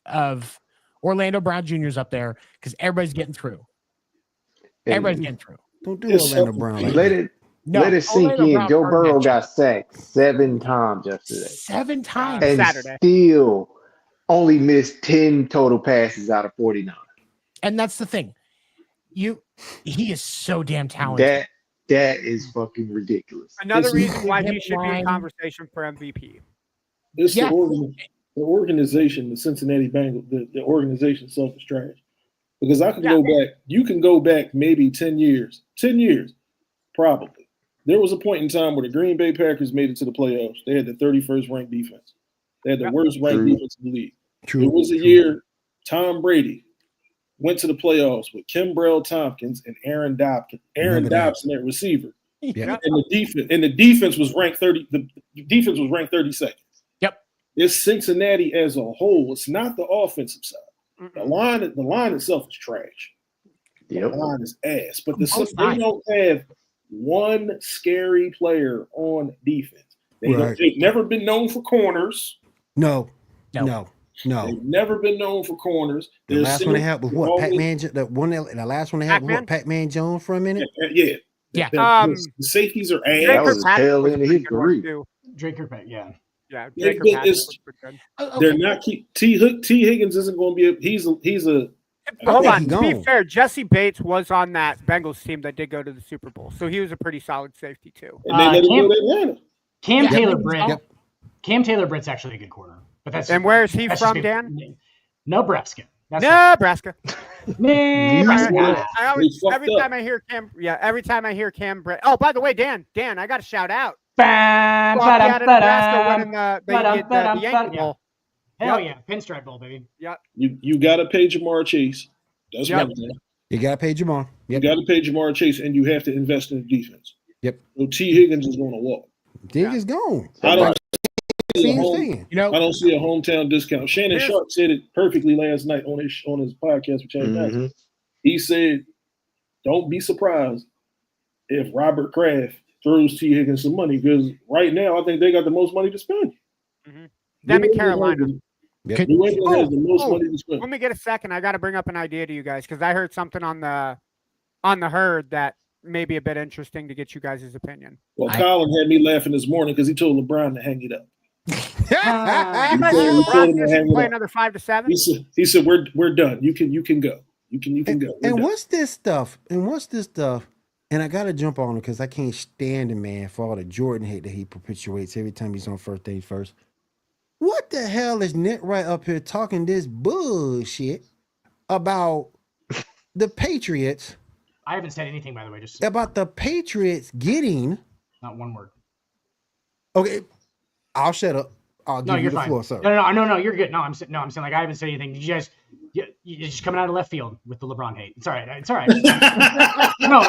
Orlando Brown Juniors up there because everybody's getting through. Don't do Orlando Brown. Let it sink in. Joe Burrow got sacked 7 times yesterday. 7 times. And Saturday. Still only missed 10 total passes out of 49. And that's the thing. He is so damn talented. That is fucking ridiculous. Another reason why he should be in conversation for MVP. The organization, the Cincinnati Bengals, the organization itself is trash. Because you can go back maybe 10 years. 10 years, probably. There was a point in time where the Green Bay Packers made it to the playoffs. They had the 31st ranked defense. They had the worst ranked defense in the league. There was a year Tom Brady went to the playoffs with Kimbrell Tompkins and Aaron Dobson at receiver. Yeah. And the defense was ranked 30. The defense was ranked 32nd. Yep. It's Cincinnati as a whole. It's not the offensive side. The line itself is trash. Yep. The line is ass. But they don't have one scary player on defense. They've never been known for corners. No. They've never been known for corners. The last one they had was what? Pac-Man. The last one they had was what? Pac-Man Jones for a minute. Yeah. The safeties are ass. That was tail end of his career. Drake Kirkpatrick, yeah. They're not T. Higgins isn't going to be. He's a. Hold on. To be fair, Jesse Bates was on that Bengals team that did go to the Super Bowl, so he was a pretty solid safety too. And they let him go to Atlanta. Cam Taylor Britt's actually a good corner. But where is he from, Dan? Nebraska. Nebraska. Nebraska. Every time I hear Cam Brett. Oh, by the way, Dan, I got to shout out. Nebraska winning the Yankee Bowl. Hell yeah, Pinstripe Bowl, baby. Yep. You got to pay Jamar Chase. That's one thing. You got to pay Jamar. Yep. You got to pay Jamar Chase, and you have to invest in the defense. Yep. So T. Higgins is going to walk. Higgins gone. I don't see a hometown discount. Shannon Sharp said it perfectly last night on his podcast with Chad Jackson. He said, "Don't be surprised if Robert Kraft throws T. Higgins some money, because right now I think they got the most money to spend." Them in Carolina. Yep. New England has the most money to spend. Let me get a second. I got to bring up an idea to you guys, because I heard something on the herd that may be a bit interesting to get you guys' opinion. Well, Colin had me laughing this morning because he told LeBron to hang it up. Play another 5 to 7. He said we're done. You can go. You can go. And what's this stuff? And I gotta jump on it because I can't stand the man for all the Jordan hate that he perpetuates every time he's on First Things First. What the hell is Nick right up here talking this bullshit about the Patriots? I haven't said anything, by the way. Just about the Patriots getting not one word. Okay, I'll shut up. I'll give you the floor, sir. No, you're good. I'm saying like I haven't said anything. Did you guys? You're just coming out of left field with the LeBron hate. It's all right. No,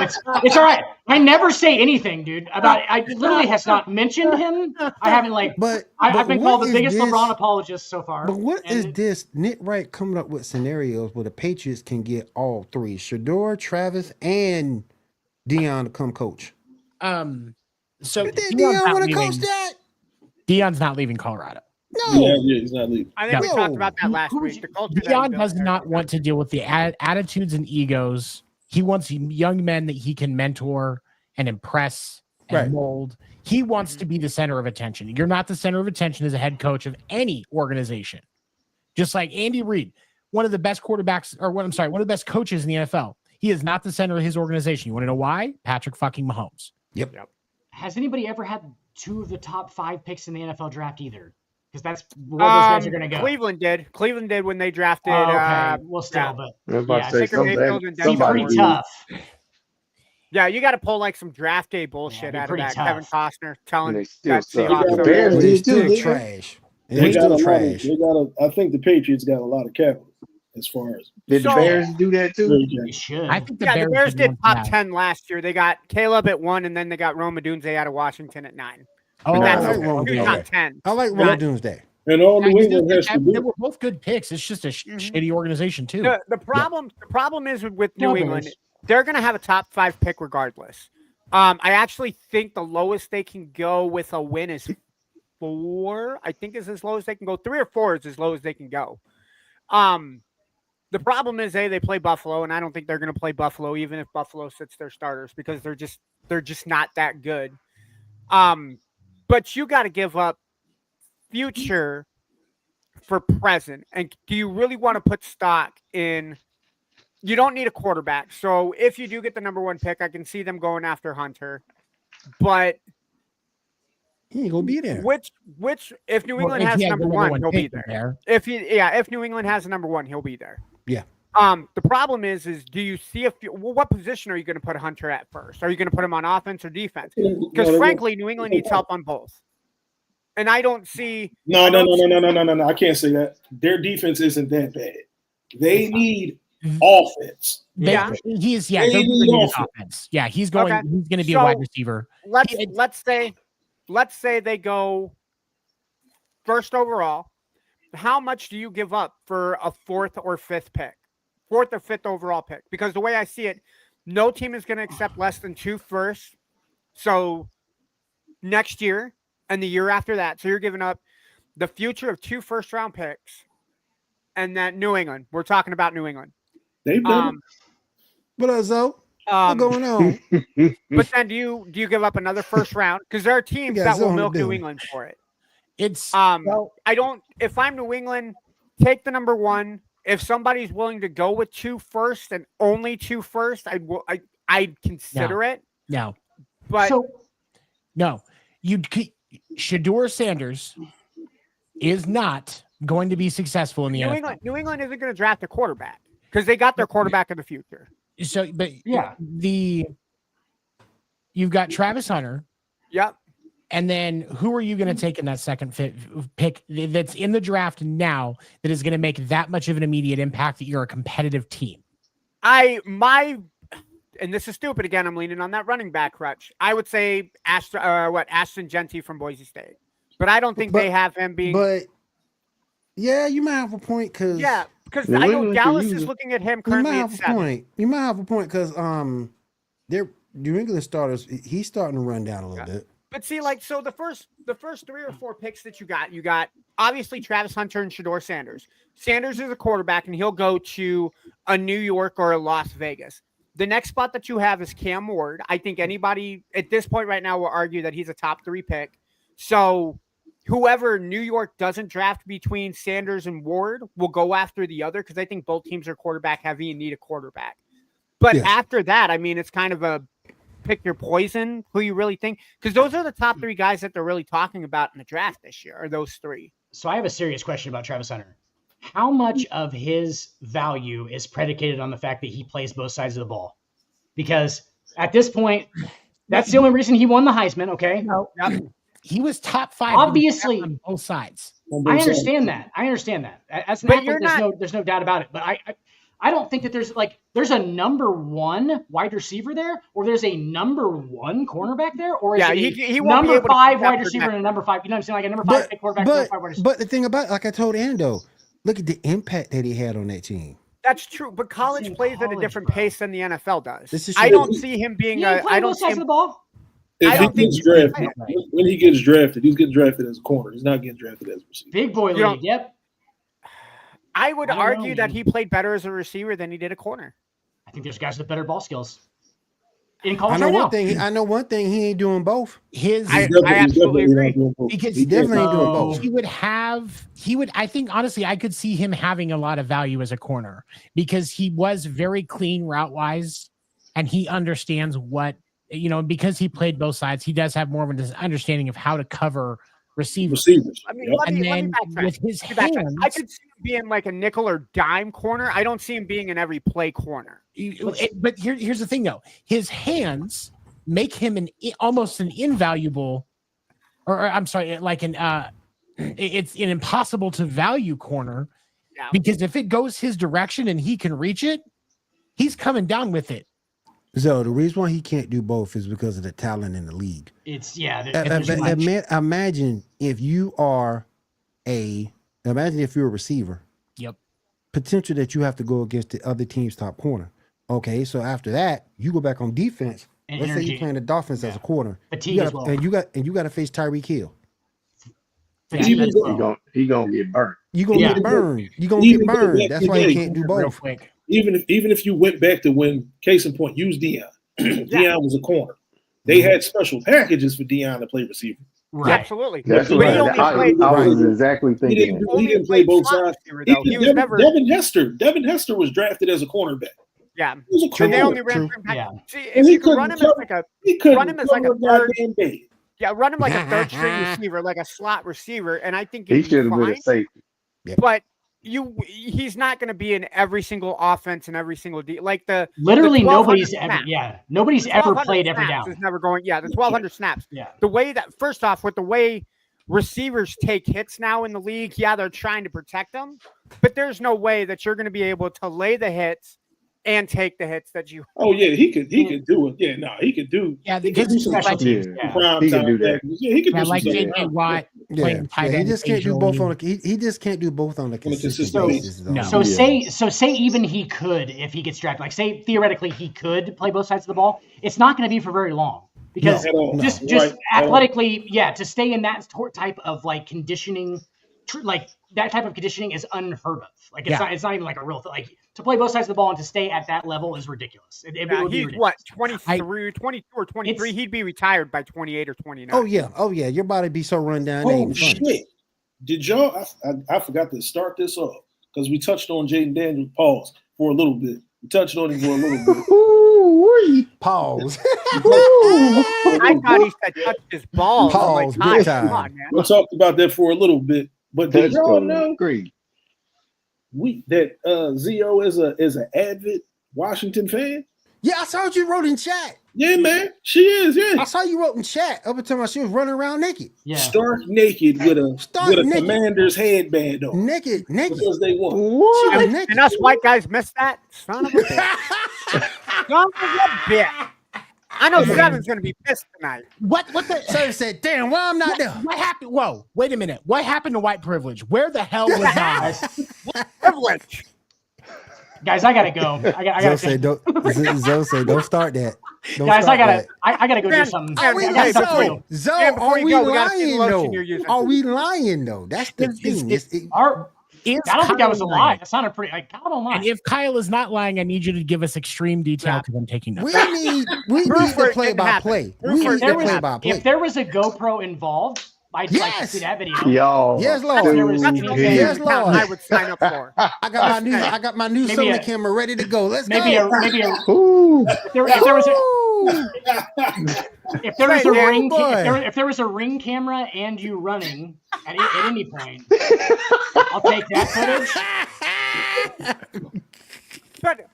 it's all right. I never say anything, dude. I literally has not mentioned him. I haven't I've been called the biggest LeBron apologist so far. But what is this? Nick Wright coming up with scenarios where the Patriots can get all three: Shedeur, Travis, and Deion to come coach. So Deion want to coach that? Deion's not leaving Colorado. No, yeah, he's not leaving. I think we talked about that last week. Deion does not want to deal with the attitudes and egos. He wants young men that he can mentor and impress and mold. He wants to be the center of attention. You're not the center of attention as a head coach of any organization. Just like Andy Reid, one of the best quarterbacks, one of the best coaches in the NFL. He is not the center of his organization. You want to know why? Patrick fucking Mahomes. Yep. Has anybody ever had 2 of the top 5 picks in the NFL draft either? Because that's where those guys are going to go. Cleveland did when they drafted. Well, still, but Somebody pretty tough. Yeah, you got to pull like some draft day bullshit out of that. Tough. Kevin Costner telling the Bears did too. They're trash. They got trash. I think the Patriots got a lot of capital as far as. Did the Bears do that too? They should. I think the Bears did top 10 last year. They got Caleb at 1, and then they got Rome Odunze out of Washington at 9. Oh, that's not 10. I like Rome Odunze. And all New England has to do. They were both good picks. It's just a shitty organization too. The problem is with New England, they're going to have a top 5 pick regardless. I actually think the lowest they can go with a win is 4. I think is as low as they can go. 3 or 4 is as low as they can go. The problem is they play Buffalo, and I don't think they're going to play Buffalo even if Buffalo sits their starters because they're just not that good. But you got to give up future for present. And do you really want to put stock in? You don't need a quarterback. So if you do get the number 1 pick, I can see them going after Hunter. But he ain't gonna be there. Which if New England has number 1, he'll be there. If New England has a number 1, he'll be there. Yeah. The problem is do you see what position are you going to put Hunter at first? Are you going to put him on offense or defense? Because frankly, New England needs help on both. And I don't see. No. I can't say that. Their defense isn't that bad. They need offense. He's offense. Yeah, he's going. Okay. He's going to be a wide receiver. Let's say they go first overall. How much do you give up for a 4th or 5th pick? 4th or 5th overall pick? Because the way I see it, no team is going to accept less than 2 firsts. So next year and the year after that. So you're giving up the future of 2 first-round picks. And then New England. We're talking about New England. They've done What else, though? What's going on? But then do you give up another first round? Because there are teams that will milk New England for it. It's I don't. If I'm New England, take the number 1. If somebody's willing to go with 2 first and only 2 first, I'd consider it. No, but no, Shedeur Sanders is not going to be successful in the NFL. New England isn't going to draft a quarterback because they got their quarterback in the future. So, but you've got Travis Hunter. Yep. And then who are you going to take in that second pick that's in the draft now that is going to make that much of an immediate impact that you're a competitive team? And this is stupid again, I'm leaning on that running back crutch. I would say Ashton Genty from Boise State. But I don't think they have him being. But yeah, you might have a point because I know Dallas is looking at him currently. You might have a point. You might have a point because they're New England starters. He's starting to run down a little bit. But see, so the first 3 or 4 picks that you got obviously Travis Hunter and Shedeur Sanders. Sanders is a quarterback, and he'll go to a New York or a Las Vegas. The next spot that you have is Cam Ward. I think anybody at this point right now will argue that he's a top 3 pick. So whoever New York doesn't draft between Sanders and Ward will go after the other because I think both teams are quarterback heavy and need a quarterback. But after that, I mean, it's kind of a pick your poison, who you really think, because those are the top 3 guys that they're really talking about in the draft this year, are those 3. So I have a serious question about Travis Hunter. How much of his value is predicated on the fact that he plays both sides of the ball? Because at this point, that's the only reason he won the Heisman, okay? No, he was top 5 obviously on both sides. I understand that. As an athlete, there's no doubt about it. But I don't think that there's a number 1 wide receiver there, or there's a number 1 cornerback there, or is he number 5 wide receiver and a number 5. You know what I'm saying? Like a number 5 quarterback, number 5 wide receiver. But the thing about, like I told Ando, look at the impact that he had on that team. That's true, but college plays at a different pace than the NFL does. I don't see him being I don't see him. The ball. If he gets drafted, when he gets drafted, he's getting drafted as a corner. He's not getting drafted as a receiver. Big boy league, yep. I would argue that he played better as a receiver than he did a corner. I think there's guys with better ball skills in college I know one thing. He ain't doing both. I absolutely agree. Because he definitely ain't doing both. I think, honestly, I could see him having a lot of value as a corner because he was very clean route-wise, and he understands because he played both sides, he does have more of an understanding of how to cover receivers. I mean, let me with his hands, I could see him being like a nickel or dime corner. I don't see him being in every play corner. But here's the thing, though. His hands make him almost an invaluable, or I'm sorry, like it's an impossible to value corner because if it goes his direction and he can reach it, he's coming down with it. So the reason why he can't do both is because of the talent in the league. Imagine if you're a receiver. Yep. Potential that you have to go against the other team's top corner. Okay, so after that, you go back on defense. And let's say you're playing the Dolphins as a corner. Fatigue as well. And you got to face Tyreek Hill. He gonna get burnt. You're gonna get burned. You're gonna get burned. That's why you can't do both. Even if you went back to when, case in point, use Deion. Deion was a corner. They had special packages for Deion to play receiver. Right. Absolutely. That's what I was exactly thinking. He didn't play both sides. Devin Hester was drafted as a cornerback. Yeah. He was a corner. They only ran for him. See, if you could run him as like a third. Yeah, run him like a third string receiver, like a slot receiver, and I think he should have been a safety. But he's not going to be in every single offense and every single nobody's ever played every down. Is never going. Yeah, the 1,200 snaps. Yeah. The way that first off, with the way receivers take hits now in the league, they're trying to protect them, but there's no way that you're going to be able to lay the hits and take the hits that you. Oh yeah, he could do it. Yeah, no, he could do. Yeah, he could do some special teams. He can do that. Yeah, he could do like some J.J. Watt. He just can't do both on. He just can't do both on the consistent basis. Say even he could, if he gets drafted. Like say theoretically he could play both sides of the ball. It's not going to be for very long because just athletically, to stay in that type of like conditioning, like that type of conditioning is unheard of. Like it's not even like a real thing. Like to play both sides of the ball and to stay at that level is ridiculous. It would be ridiculous. What, 22 or 23? He'd be retired by 28 or 29. Oh yeah. Your body be so run down. Oh shit! Did y'all? I forgot to start this off because we touched on Jaden Daniels. Pause for a little bit. We touched on him for a little bit. Ooh, pause. I thought he said touch his balls. Pause. Come on, man. We talked about that for a little bit. But do y'all know Great. that Zo is an avid Washington fan? Yeah, I saw what you wrote in chat. Yeah, man. She is, yeah. I saw you wrote in chat up until she was running around naked. Yeah. Stark naked with a Commander's headband on. Naked. Because they won. She was naked. And us white guys missed that. Son of a bitch. Son of a bitch. I know Seven's going to be pissed tonight. What the? So said, damn, why I'm not there? What happened? Whoa, wait a minute. What happened to white privilege? Where the hell was I? Privilege. Guys, I gotta go. I gotta say, don't start that. Guys, I gotta go do something. Zoe, are we lying though? Are we lying though? That's the thing. I don't think that was a lie. It sounded pretty. Kyle don't lie. And if Kyle is not lying, I need you to give us extreme detail because I'm taking notes. We need the play-by-play. If there was a GoPro involved, I'd like to see that video. Yo. Yes, Lord. Yes, Lord. I would sign up for. I got my new Sony camera ready to go. Let's go. If there was a ring camera and you running at any point, I'll take that footage.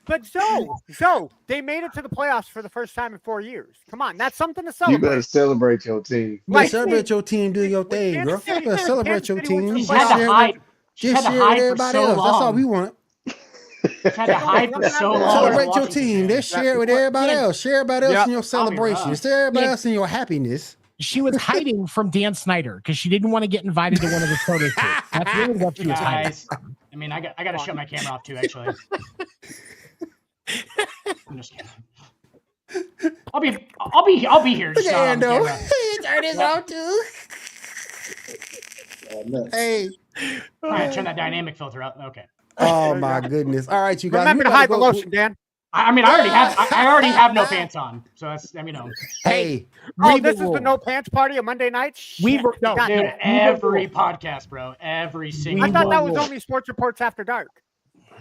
But Zoe, they made it to the playoffs for the first time in 4 years. Come on, that's something to celebrate. You better celebrate your team. Celebrate your team, do your thing, girl. You better celebrate your team. Just share with everybody else. That's all we want. Had to hide for so long. Celebrate your team. Then share it with everybody else. Share everybody else in your celebration. Share everybody else in your happiness. She was hiding from Dan Snyder because she didn't want to get invited to one of the photo shoots. That's really what she was hiding. I mean, I got to shut my camera off too. Actually, I'm just kidding. I'll be here. Look at Ando. He turned his off too. Hey. All right, turn that dynamic filter up. Okay. Oh my goodness! All right, you guys. Remember to hide the lotion, Dan. I mean, I already have no pants on, so that's Hey, this is the no pants party on Monday nights. Every podcast, bro, every single. I thought that was only Sports Reports After Dark.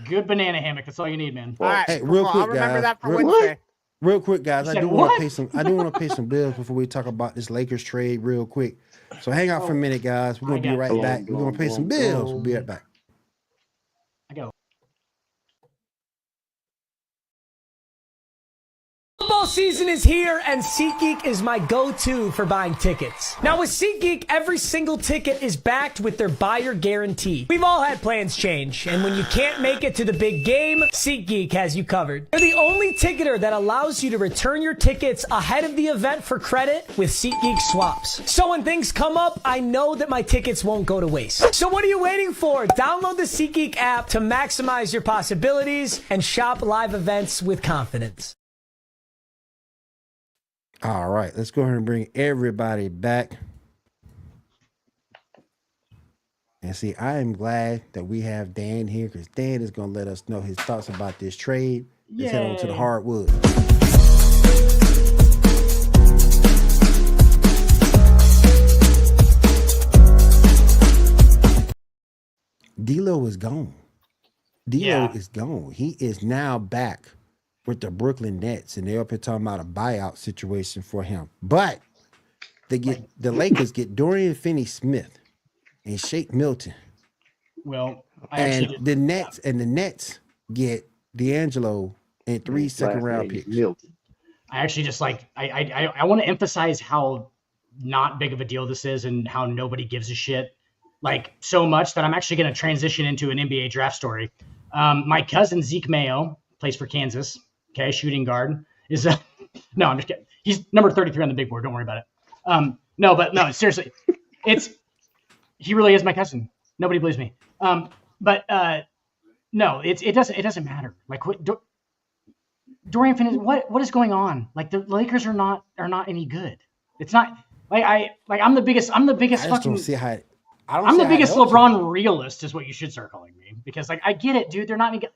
Good banana hammock. That's all you need, man. All right, hey, real quick, I'll remember guys. that for Wednesday. Real quick, guys. I do want to pay some bills before we talk about this Lakers trade real quick. So hang out for a minute, guys. We're gonna be right back. We're gonna pay some bills. We'll be right back. Football season is here, and SeatGeek is my go-to for buying tickets. Now with SeatGeek, every single ticket is backed with their buyer guarantee. We've all had plans change, and when you can't make it to the big game, SeatGeek has you covered. They're the only ticketer that allows you to return your tickets ahead of the event for credit with SeatGeek swaps. So when things come up, I know that my tickets won't go to waste. So what are you waiting for? Download the SeatGeek app to maximize your possibilities and shop live events with confidence. All right, let's go ahead and bring everybody back. And see, I am glad that we have Dan here because Dan is going to let us know his thoughts about this trade. Let's head on to the hardwood. DLo is gone. DLo is gone. He is now back with the Brooklyn Nets, and they're up here talking about a buyout situation for him. But the Lakers get Dorian Finney-Smith and Shake Milton. Well, the Nets get D'Angelo and 3 second-round picks. Milton. I actually just I want to emphasize how not big of a deal this is and how nobody gives a shit so much that I'm actually going to transition into an NBA draft story. My cousin Zeke Mayo plays for Kansas. Okay, shooting guard is no, I'm just kidding. He's number 33 on the big board. Don't worry about it. No, seriously, he really is my cousin. Nobody believes me. No, it doesn't matter. Dorian Finney, what is going on? The Lakers are not any good. It's not I'm the biggest fucking. I'm the biggest LeBron realist is what you should start calling me because I get it, dude. They're not any good.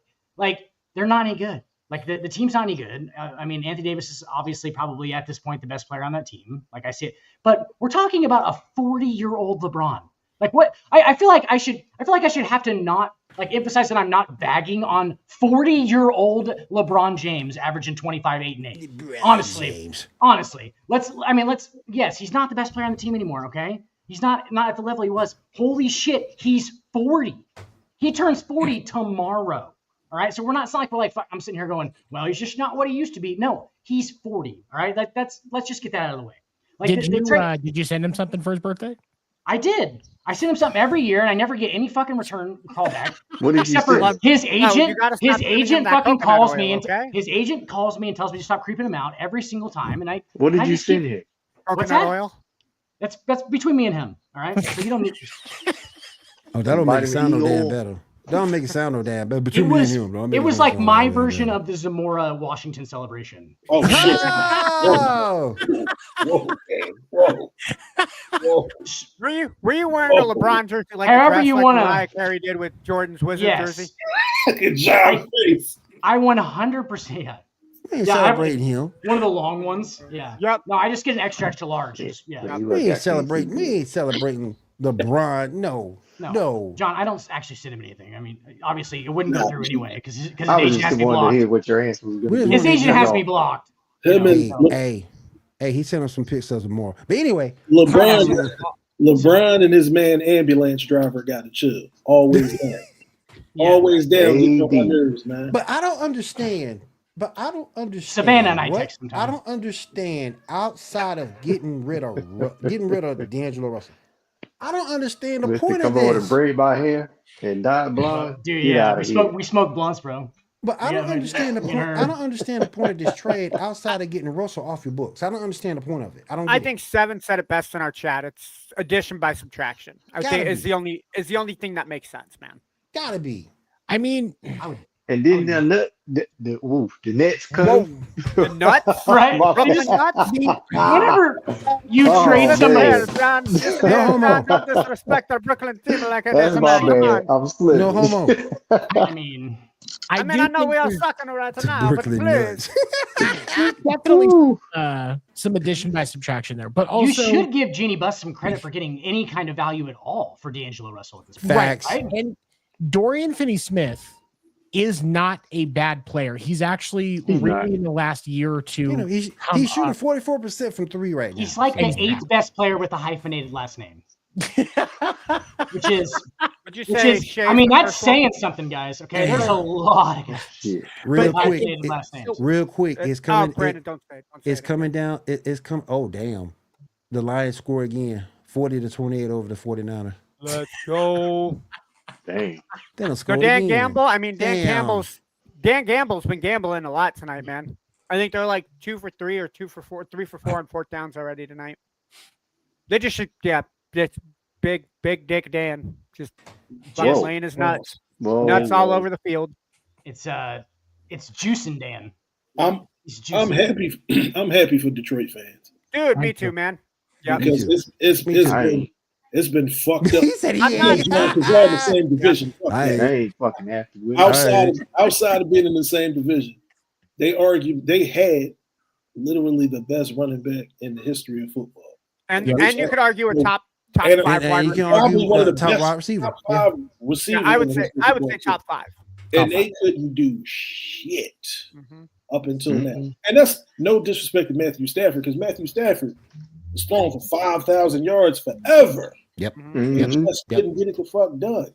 They're not any good. The team's not any good. I mean, Anthony Davis is obviously probably at this point the best player on that team. I see it, but we're talking about a 40-year-old LeBron. What? I feel like I should have to not emphasize that I'm not bagging on 40-year-old LeBron James averaging 25, 8, and 8. Honestly, let's. Yes, he's not the best player on the team anymore. Okay, He's not at the level he was. Holy shit, he's 40. He turns 40 tomorrow. All right, so it's not like we're like, I'm sitting here going, well, he's just not what he used to be. No, he's 40. All right, let's just get that out of the way. Like, did you send him something for his birthday? I did. I send him something every year, and I never get any fucking return callback. What did except you for his agent. His agent fucking calls me, okay? His agent calls me and tells me to stop creeping him out every single time. And what did you send him? Coconut oil. That's between me and him. All right, so you don't need. Oh, that don't make it sound no damn better. Don't make it sound no damn better. Between me and him, it was like my version of the Zamora Washington celebration. Oh shit! Oh. Whoa. Were you wearing a LeBron jersey like however you want to? Mariah Carey did with Jordan's Wizard jersey. Good job, face. I 100%. Yeah. We ain't celebrating him. One of the long ones. Yeah. Yep. No, I just get an extra large. Yeah. We ain't celebrating LeBron. No. John, I don't actually send him anything. I mean, obviously, it wouldn't go through anyway because his I was agent has just me wanted to blocked. hear what your answer was going to be. His agent has me blocked. Hey, he sent us some pictures more. But anyway, LeBron and his man ambulance driver got to chill. Always down. Always down. Get on my nerves, man. But I don't understand. Savannah and I text sometimes. I don't understand outside of getting rid of D'Angelo Russell. I don't understand the point of come over this. to braid my hair and dye blonde. Dude, yeah, we smoke blunts, bro. But I don't understand the point. I don't understand the point of this trade outside of getting Russell off your books. I don't understand the point of it. I think Seven said it best in our chat. It's addition by subtraction. I would say is the only thing that makes sense, man. Gotta be. I mean, and then the Nets come. The nuts, right? Whenever you trade somebody, don't disrespect our Brooklyn team like it is. That's my bad. I'm slipping. No homo. I know we are sucking right now, but please. Definitely some addition by subtraction there. But also, you should give Jeannie Buss some credit for getting any kind of value at all for D'Angelo Russell at this point. Facts. Right? And Dorian Finney-Smith is not a bad player. He's actually really in the last year or two. He's shooting 44% from three right now. He's like the eighth best player with a hyphenated last name. which is I mean, that's saying something, guys. Okay, there's a lot of guys. Real quick, it's coming. It's coming down. It's come. Oh damn, the Lions score again, 40-28 over the 49ers. Let's go. Dang. So Dan Gamble. I mean, Dan Gamble's been gambling a lot tonight, man. I think they're like 2 for 3 or 2 for 4, 3 for 4 on fourth downs already tonight. They just should, it's big Dick Dan. Just laying his nuts. Nuts all over the field. It's juicing Dan. I'm happy. I'm happy for Detroit fans. Dude, me too, man. Yeah, because it's been fucked up. He said all in the same division. I ain't fucking happy with outside of being in the same division, they had literally the best running back in the history of football. And you could argue a top 5 wide receiver. Probably one of the top wide receiver. Top 5 receivers. Yeah, I would say top 5. And they couldn't do shit up until now. And that's no disrespect to Matthew Stafford, because Matthew Stafford was throwing for 5,000 yards forever. Yep. Just couldn't get it the fuck done.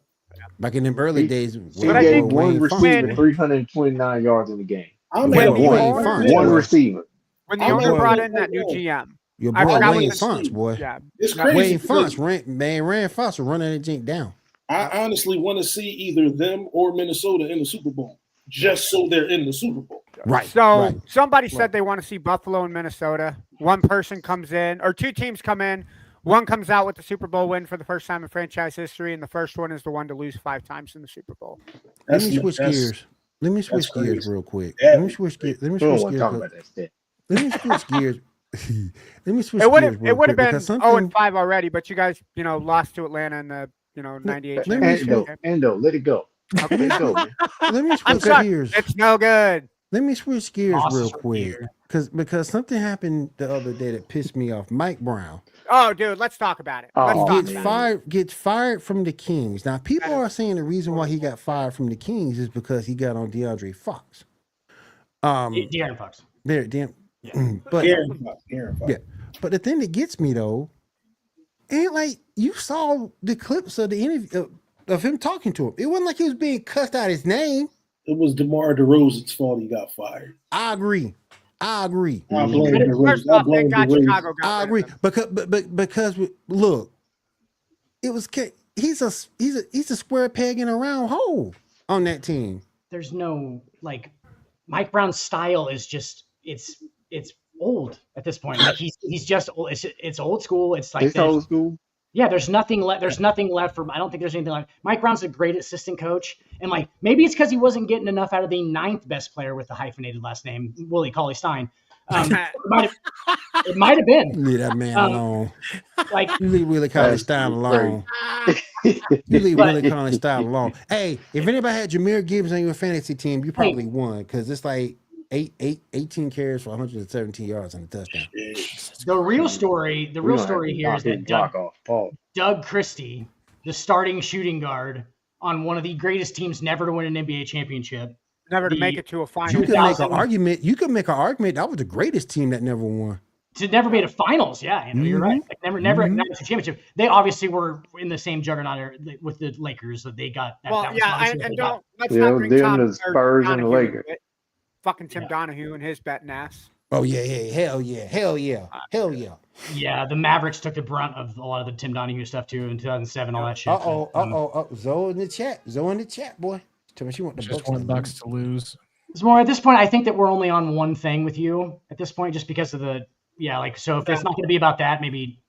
Back in them early days, he gave one receiver 329 yards in the game. One receiver. When the owner brought in that new GM. Your boy Wayne Fonts, boy. Yeah. It's crazy. Wayne Fonts ran Fonts was running that jink down. I honestly want to see either them or Minnesota in the Super Bowl, just so they're in the Super Bowl. Right. So somebody said they want to see Buffalo and Minnesota. One person comes in, or 2 teams come in. One comes out with the Super Bowl win for the first time in franchise history, and the first one is the one to lose 5 times in the Super Bowl. Let me switch gears. Let me switch gears real quick. Let me switch gears. Let me switch gears. It would have been 0-5 already, but you guys, lost to Atlanta in the 98. Endo, let it go. Okay. Let it go, man. Let me switch gears. It's no good. Let me switch gears real quick, because something happened the other day that pissed me off. Mike Brown. Oh, dude, let's talk about it. Gets fired from the Kings. Now, people are saying the reason why he got fired from the Kings is because he got on DeAndre Fox. De'Aaron Fox. But the thing that gets me though, And like you saw the clips of the interview of him talking to him. It wasn't like he was being cussed out his name. It was DeMar DeRozan's fault he got fired. I agree. I agree. I blame DeRozan. I agree. Because look, it was he's a square peg in a round hole on that team. There's no like Mike Brown's style is just it's old at this point. Like he's just old. It's old school. It's like old school. Yeah, there's nothing left. There's nothing left for. I don't think there's anything left. Mike Brown's a great assistant coach, and like maybe it's because he wasn't getting enough out of the 9th best player with the hyphenated last name, Willie Cauley-Stein. It might have been. Leave that man alone. Like you leave Willie Cauley-Stein alone. You leave Willie Cauley-Stein alone. Hey, if anybody had Jahmyr Gibbs on your fantasy team, you probably won because it's like 18 carries for 117 yards and a touchdown. The real story here is that Doug Christie, the starting shooting guard on one of the greatest teams never to win an NBA championship, never to make it to a final. You could make an argument. You could make an argument that was the greatest team that never won. To never made a finals, yeah, you're right. Like never a championship. They obviously were in the same juggernaut with the Lakers, so they got that. Well, that and don't let's not bring the Spurs and the Lakers. Fucking Tim Donahue and his betting ass. Oh yeah, hell yeah. Yeah, the Mavericks took the brunt of a lot of the Tim Donahue stuff too in 2007, all that shit. Zoe in the chat, boy. Tell me she want the just $1 to lose. It's more at this point. I think that we're only on one thing with you at this point, just because of the so if it's not going to be about that, maybe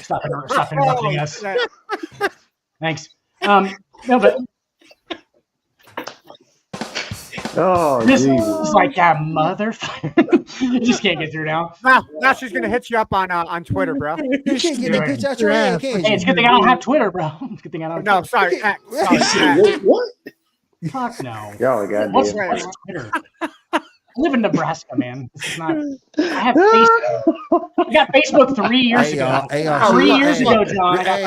stop interrupting us. Thanks. No, but. Oh, this is like that motherfucker. You just can't get through now. Now she's gonna hit you up on Twitter, bro. You can't get the bitch out your head. Hey, it's a good thing I don't have Twitter, bro. It's a good thing I don't. No, sorry. What? Fuck no. Y'all got What's Twitter? I live in Nebraska, man. This is not. I have Facebook. I got Facebook 3 years ago. 3 years ago, John. I got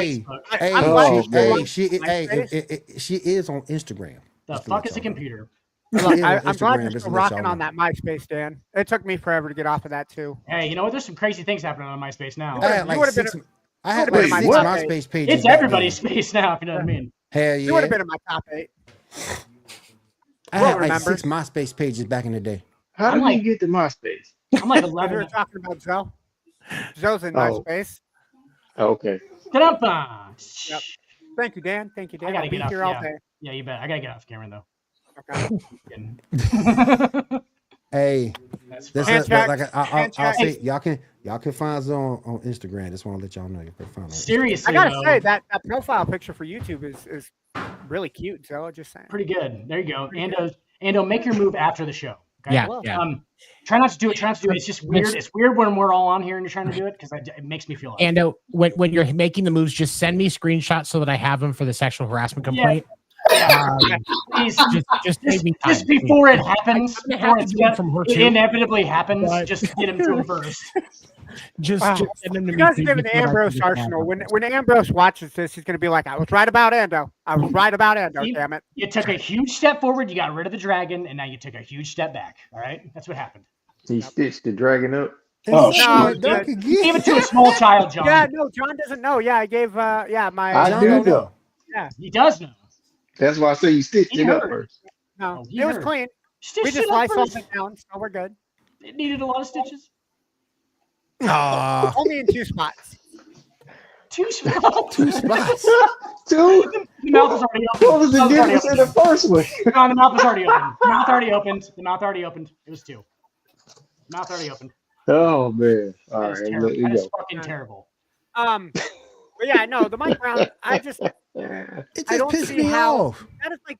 Facebook. She is on Instagram. The fuck is a computer? Look, I'm glad you're still rocking on that MySpace, Dan. It took me forever to get off of that too. Hey, you know what? There's some crazy things happening on MySpace now. I had like six MySpace pages. It's everybody's space now, if you know what I mean. Hell yeah. You would have been in my top 8. I had like 6 MySpace pages back in the day. How did you get to MySpace? I'm like 11. We were talking about Zoe. Zoe's in MySpace. Okay. Yep. Thank you, Dan. I gotta get here all day. Yeah, you bet. I gotta get off camera though. Okay. Hey, I'll say y'all can find Zoe on Instagram. Just want to let y'all know you can find her. Seriously, I gotta say that profile picture for YouTube is really cute. So just saying, pretty good. There you go. Ando, make your move after the show. Okay? Yeah. Try not to do it. It's just weird. It's weird when we're all on here and you're trying to do it because it makes me feel. Ando, when you're making the moves, just send me screenshots so that I have them for the sexual harassment complaint. Please, just before it happens, it inevitably happens. Just get him to him first. Just send him to me. You guys give an Ambrose arsenal. When Ambrose watches this, he's going to be like, "I was right about Ando. Damn it! You took a huge step forward. You got rid of the dragon, and now you took a huge step back. All right, that's what happened. He stitched the dragon up. Oh, no, give it to a small child, John. Yeah, no, John doesn't know. Yeah, I gave. My. I do know. Yeah, he does know. That's why I say you stitched it up first. No, it was clean. We just sliced it down, so we're good. It needed a lot of stitches. Only in 2 spots. 2 spots. 2 spots. The mouth was already open. What was the difference in the first one? No, the mouth was already open. The mouth already opened. It was 2. The mouth already opened. Oh man! All right, that is fucking terrible. But yeah, no, the Mike Brown. I don't see how.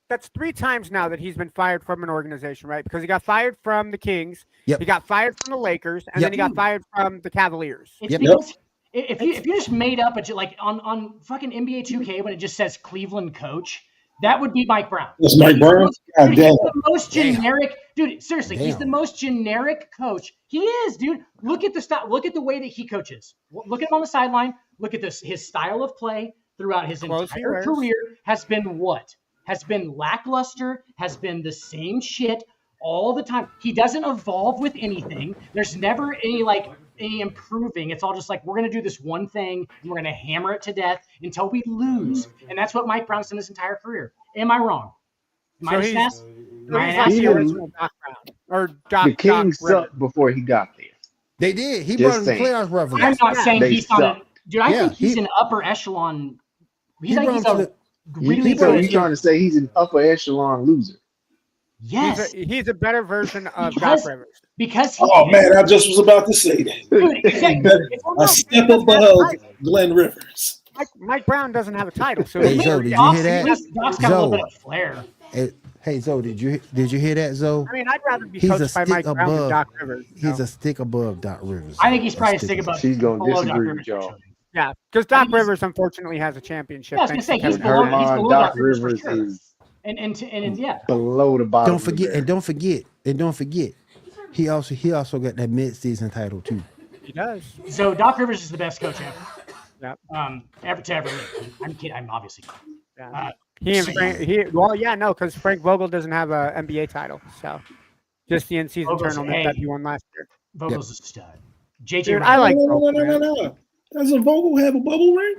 That's 3 times now that he's been fired from an organization, right? Because he got fired from the Kings, he got fired from the Lakers, and then he got fired from the Cavaliers. If you just made up like on fucking NBA 2K when it just says Cleveland coach, that would be Mike Brown. That's Mike Brown. He's the most generic, dude. Seriously, he's the most generic coach. He is, dude. Look at the style. Look at the way that he coaches. Look at him on the sideline. Look at this. His style of play throughout his entire career has been what? Has been lackluster. Has been the same shit all the time. He doesn't evolve with anything. There's never any any improving. It's all just like, we're going to do this one thing and we're going to hammer it to death until we lose. And that's what Mike Brown's done his entire career. Am I wrong? So he's like the original Doc Brown. Or Doc, the Kings Doc Rivers. sucked before he got there. They did. He brought in the playoff revolution. I'm not saying They he's not a, suck. dude, I think he's an upper echelon. He's brought he's him a to really So good. you trying to say he's an upper echelon loser? Yes. He's a better version of Doc Rivers. Because he, Oh man, I just was about to say that. dude, exactly. A step above Glenn Rivers. Mike Brown doesn't have a title, so Hey, Zoe, did you hear that? Doc's got a little bit of flair. Hey, Zoe, did you hear that, Zoe? I mean, I'd rather be He's a coached by stick Mike Brown than above. Doc Rivers. He's a stick above Doc Rivers. I think he's probably a stick above. She's gonna below Doc disagree Rivers, with y'all. actually. Yeah, because Doc Rivers unfortunately has a championship. Yeah, I was gonna say thanks he's to Kevin below, Durant. he's below Doc Doc Rivers for Rivers sure. is And yeah. below the bottom. Don't forget. He also got that mid-season title too. He does. So Doc Rivers is the best coach ever. Yep. Ever to ever live. I'm kidding. I'm obviously kidding. Yeah. Because Frank Vogel doesn't have a NBA title, so just the in-season Vogel's- tournament that he won last year. Vogel's a stud. JJ, Dude, I like Vogel. No. Doesn't Vogel have a bubble ring?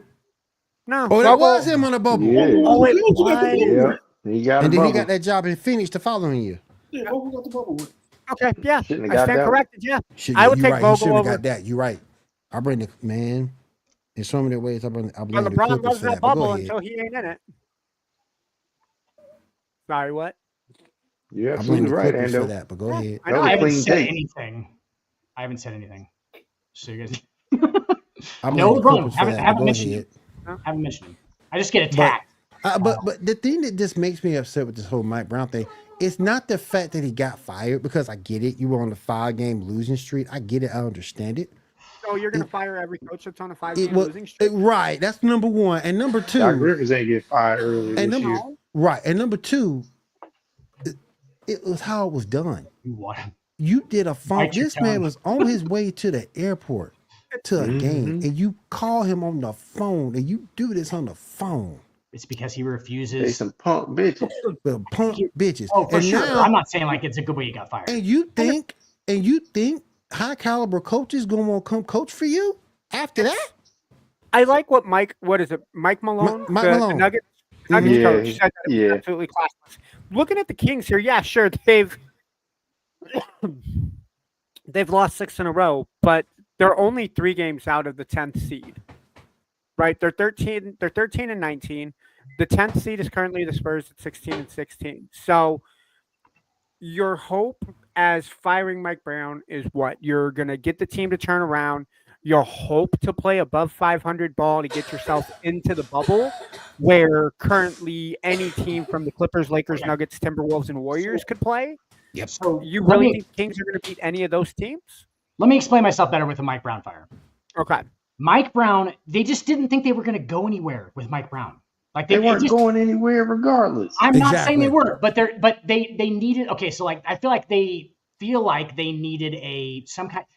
No. Oh, that was him on the bubble. Yeah. Oh, it Vogel got the was. bubble Yeah, ring. he got And a then he bubble. got that job in Phoenix the following year. Yeah, Vogel got the bubble ring. Okay, yeah. Shouldn't have I got stand that corrected, yeah. Shit, I would you take right. He Vogel should have over. got that. You're right. I bring the man. In so many ways, I blame Well, the LeBron Clippers loves for that that. But go bubble ahead. until he ain't in it. Sorry, what? You're I blame absolutely the right, Clippers for Ando. that. But go ahead. I know. That was I haven't clean said tape. anything. I haven't said anything. So you guys. I blame No the LeBron. Clippers for that, but Haven't go mentioned ahead. him. Haven't mentioned him. I just get attacked. But the thing that just makes me upset with this whole Mike Brown thing, it's not the fact that he got fired, because I get it. You were on the 5-game losing streak. I get it. I understand it. So you're going to fire every coach that's on a 5-game losing It, streak? right. That's number one. And number two. Doc Rivers ain't get fired earlier and this number, year. right. And number two, it was how it was done. You did a phone. Bite your This man tongue. was on his way to the airport to a game, and you call him on the phone, and you do this on the phone. It's because he They refuses. some punk bitches. Well, punk bitches. Oh, for and sure. now- I'm not saying like it's a good way you got fired. And you think high caliber coaches gonna want to come coach for you after that? I like what Mike Malone, Mike the Malone. Nuggets Yeah, coach, said that it was yeah. absolutely classless. Looking at the Kings here, yeah, sure, they've lost 6 in a row, but they're only 3 games out of the 10th seed. Right? They're 13 and 19. The 10th seed is currently the Spurs at 16 and 16. So your hope as firing Mike Brown is what? You're going to get the team to turn around. You'll hope to play above 500 ball to get yourself into the bubble, where currently any team from the Clippers, Lakers, Nuggets, Timberwolves, and Warriors could play. Yep. So You let really me- think Kings are going to beat any of those teams? Let me explain myself better with the Mike Brown fire. Okay. Mike Brown, they just didn't think they were going to go anywhere with Mike Brown. Like They weren't going anywhere regardless. I'm not saying Exactly. they were, but they needed. Okay, so like I feel like they needed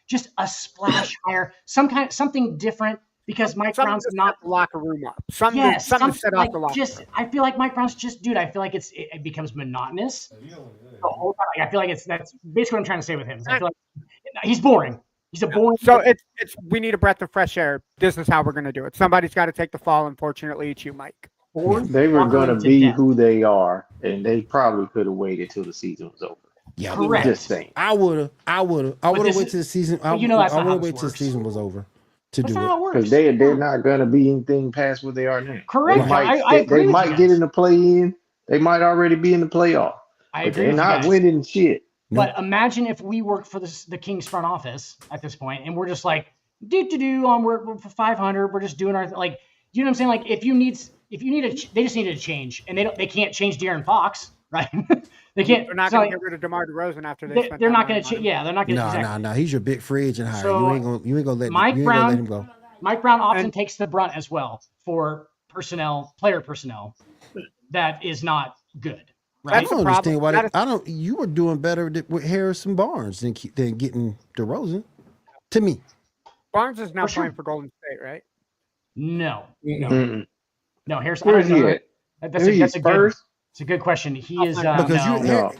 just a splash hire, something different, because Mike Something Brown's to set not the locker room up. Something to set like off the locker room. I feel like Mike Brown's just, dude. I feel like it becomes monotonous the whole time. Like, I feel like that's basically what I'm trying to say with him. I feel like he's boring. He's a boring. So it's we need a breath of fresh air. This is how we're going to do it. Somebody's got to take the fall. Unfortunately, it's you, Mike. They were going to be who they are, and they probably could have waited till the season was over. Yeah, Correct. Just saying. I would have waited till the season. I but you would know that's not have how waited this till the works. season was over to That's do not how it. it works. Because they're not going to be anything past what they are now. Correct. They might, I agree they with might you get guys. in the play-in. They might already be in the playoff. I But agree they're with you not guys. winning shit. But imagine if we worked for the Kings front office at this point, and we're just like, we're for 500. We're just doing our like, you know what I'm saying? Like, if you need they just needed a change, and they can't change De'Aaron Fox, right? They can't. They're not so, going to like, get rid of DeMar DeRozan after they spent they're that not money going to. on him. Yeah, they're not going to. No. He's your big free agent hire. So, you ain't gonna let Mike Brown, let him go. Mike Brown often takes the brunt as well for player personnel that is not good. Right? I That's don't the understand problem. why. That is- You were doing better with Harrison Barnes than getting DeRozan. To me, Barnes is now For sure. playing for Golden State, right? No. Mm-mm. Harrison. Where is he at? That's a good. Spurs? It's a good question. He is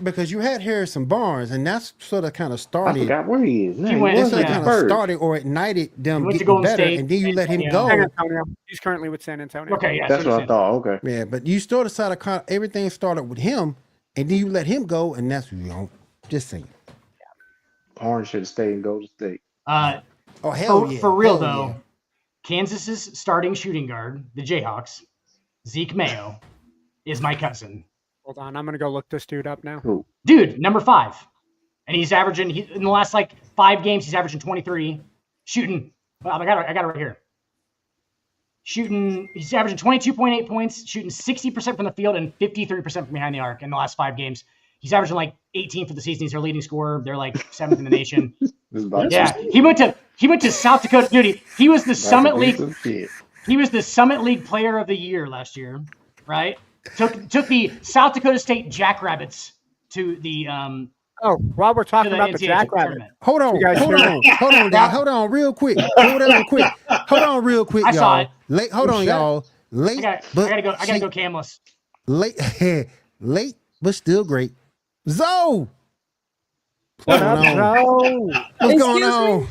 because you had Harrison Barnes, and that's sort of kind of started. I forgot where he is. He went, that's kind of started or ignited them getting better, State, and then you let him go. San Antonio. He's currently with San Antonio. Okay, yeah, that's what I thought. Okay, yeah, but you still decided everything started with him, and then you let him go, and that's just saying. Barnes should have stayed in Golden State. Oh hell yeah! For real though, Kansas's starting shooting guard, the Jayhawks, Zeke Mayo, is my cousin. Hold on, I'm gonna go look this dude up now. Who? Dude, number 5, and he's averaging. In the last 5 games, he's averaging 23 shooting. Well, I got it right here. Shooting, he's averaging 22.8 points, shooting 60% from the field and 53% from behind the arc in the last 5 games. He's averaging 18 for the season. He's their leading scorer. They're 7th in the nation. Yeah, he went to South Dakota. Dude, he was the Summit League. He was the Summit League Player of the Year last year, right? Took the South Dakota State Jackrabbits to the while we're talking about the Jackrabbit, hold on, real quick. Hold on, real quick, y'all. I saw it. Hold on, y'all. I gotta go camless. Late, but still great. Zoe! What's going on? What's going on?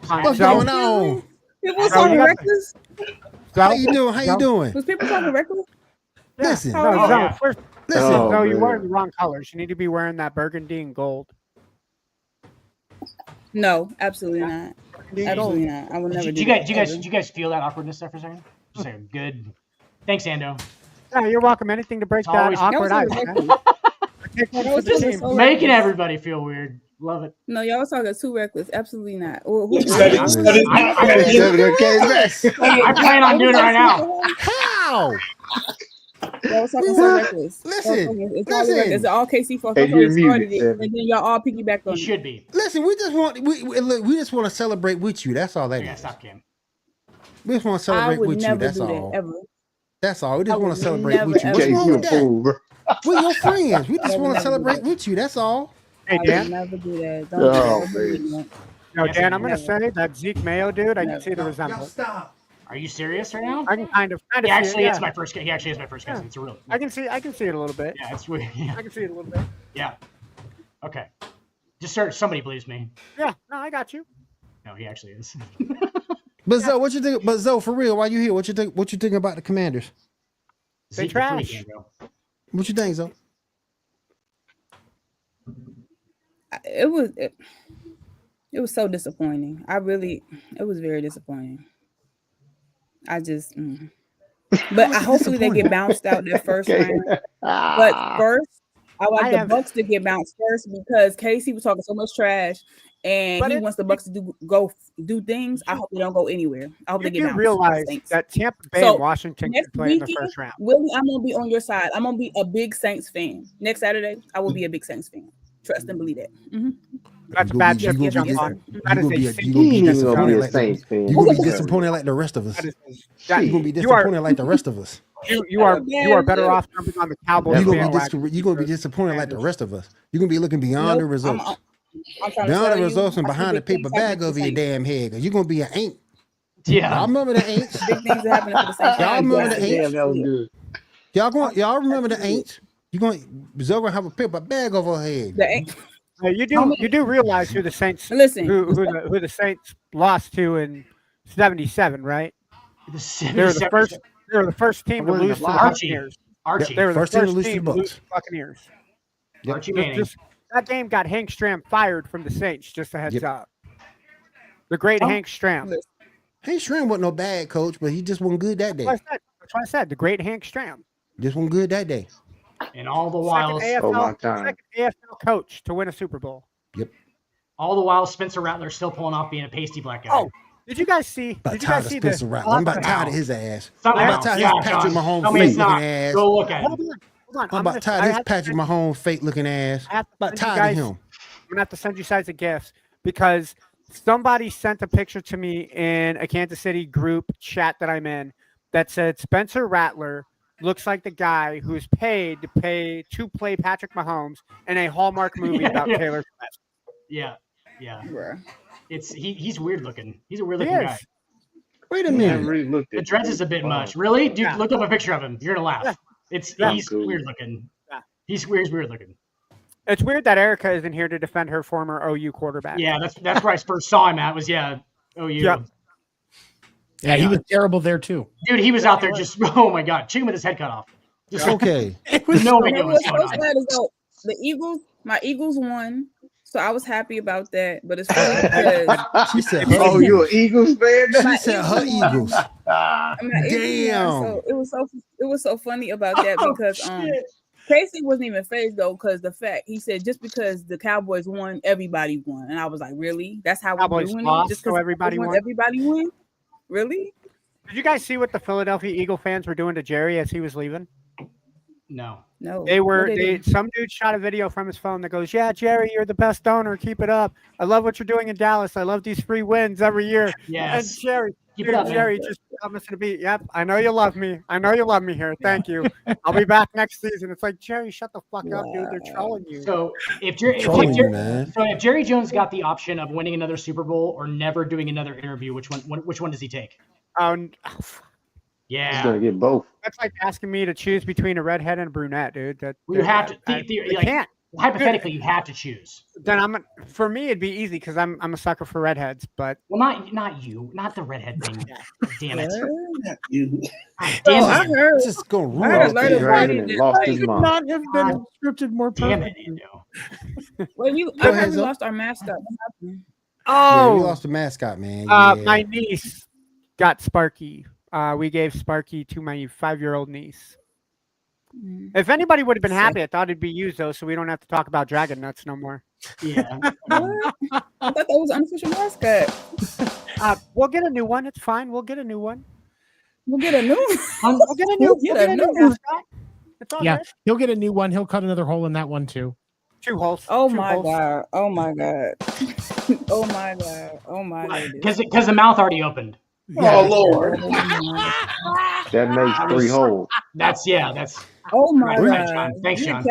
What's going on? People talking reckless? How you doing? How you doing? Was people talking reckless? Listen. Listen. No, you're wearing the wrong colors. You need to be wearing that burgundy and gold. No, absolutely not. Absolutely not. I would never do that. Do you guys feel that awkwardness there for a second? Just saying, good. Thanks, Ando. Yeah, you're welcome. Anything to break that awkward ice. Making everybody feel weird. Love it. No, y'all was talking too reckless. Absolutely not. I plan on doing it right now. How? Y'all was talking so reckless. Listen. It's all KC fault. And then y'all all piggyback on it. Should be. Listen, we just want to celebrate with you. That's all that is. Stop, Kim. We just want to celebrate with you. That's all. That's all. We just want to celebrate with you. What's wrong with that? We're your friends. We just want to celebrate with you. That's all. Hey, Dan. I would never do that. Don't No, Dan, I'm going to say that Zeke Mayo dude, I can see the resemblance. Stop. Are you serious right now? I can kind of he actually is my first. He actually is my first cousin. It's a real. I can see it a little bit. Yeah, it's weird. Yeah. I can see it a little bit. Yeah. Okay. Just somebody believes me. Yeah. No, I got you. No, he actually is. But Zoe, what you think? But Zoe, for real, why you here? What you think? What you think about the Commanders? They trash. What you think, Zoe? It was so disappointing. It was very disappointing. But hopefully they get bounced out their first round. But first, I like the Bucks to get bounced first because Casey was talking so much trash, and he wants the Bucks to do things. I hope they don't go anywhere. I hope they get bounced. You realize that Tampa Bay and Washington can play in the first round. Willie, I'm gonna be on your side. I'm gonna be a big Saints fan. Next Saturday, I will be a big Saints fan. Trust and believe that. Mm-hmm. That's a bad ship to jump on. You're gonna be disappointed like the rest of us. You're gonna be disappointed like the rest of us. You are better off jumping on the Cowboys. You're gonna be disappointed like the rest of us. You're gonna be looking beyond the results. Beyond the results and behind the paper bag over your damn head, because you're gonna be an ain't. Yeah. Y'all remember the ain'ts? Big things are happening for the Saints. Y'all remember the ain'ts? That was good. Y'all remember the ain'ts? Zoe gonna have a paper bag over her head. You do realize who the Saints who the Saints lost to in '77, right? They were the first team to lose to the Buccaneers. They were the first team to lose to the Buccaneers. Archie Manning. That game got Hank Stram fired from the Saints. Just a heads up. The great Hank Stram. Hank Stram wasn't no bad coach, but he just wasn't good that day. That's what I said. The great Hank Stram. Just wasn't good that day. And all the while, second AFL coach to win a Super Bowl. Yep. All the while, Spencer Rattler's still pulling off being a pasty black guy. Oh, did you guys see? I'm about tired of his ass. I'm about tired of his Patrick Mahomes fake looking ass. Go look at him. Hold on. I'm about tired of his Patrick Mahomes fake looking ass. About tired of him. I'm gonna have to send you guys a gift because somebody sent a picture to me in a Kansas City group chat that I'm in that said Spencer Rattler looks like the guy who's paid to play Patrick Mahomes in a Hallmark movie about Taylor Swift. Yeah. He's weird looking. He's a weird looking guy. Wait a minute. The dreads is a bit much. Really? Dude, look up a picture of him. You're gonna laugh. He's weird looking. He's weird looking. It's weird that Erica isn't here to defend her former OU quarterback. Yeah, that's where I first saw him at. Was OU. Yep. Yeah, he was terrible there too. Dude, he was out there just oh my god, chewing with his head cut off. Just okay. It was no idea what was so going sad on. My Eagles won, so I was happy about that. But it's funny because she said, "Oh, you an Eagles fan?" She said, "Her Eagles." Damn. So it was so funny about that because Casey wasn't even phased though, because the fact he said just because the Cowboys won, everybody won, and I was like, really? That's how we're doing it? Just because everybody won, everybody won? Really? Did you guys see what the Philadelphia Eagle fans were doing to Jerry as he was leaving? No. They were. Some dude shot a video from his phone that goes, "Yeah, Jerry, you're the best owner. Keep it up. I love what you're doing in Dallas. I love these free wins every year." Yes. And Jerry, Keep it up, Jerry, man. just promising to be. Yep, I know you love me. I know you love me here. Thank you. I'll be back next season. It's like, Jerry, shut the fuck up, dude. They're trolling you. So if Jerry Jones got the option of winning another Super Bowl or never doing another interview, which one does he take? Yeah, he's gonna get both. That's like asking me to choose between a redhead and a brunette, dude. You have to. You can't. Hypothetically, you have to choose. Then for me, it'd be easy because I'm a sucker for redheads. But not you, not the redhead thing. Damn it. You. So I heard. Just go I heard lost his mom. Not have been scripted more Damn perfectly. it, Well, I heard we lost our mascot. What happened? Yeah, we lost the mascot, man. My niece got Sparky. We gave Sparky to my 5-year-old niece. If anybody would have been happy, I thought it'd be used though, so we don't have to talk about dragon nuts no more. Yeah. I thought that was an unofficial mascot. We'll get a new one. It's fine. We'll get a new one. We'll get a new one. We'll get a new mascot. It's all good. He'll get a new one. He'll cut another hole in that one too. 2 holes. Oh my god. Oh my god. Oh my god. Oh my god. Because the mouth already opened. Oh Lord. That makes 3 holes. That's. Oh my Right, god. Sean. Thanks, Sean.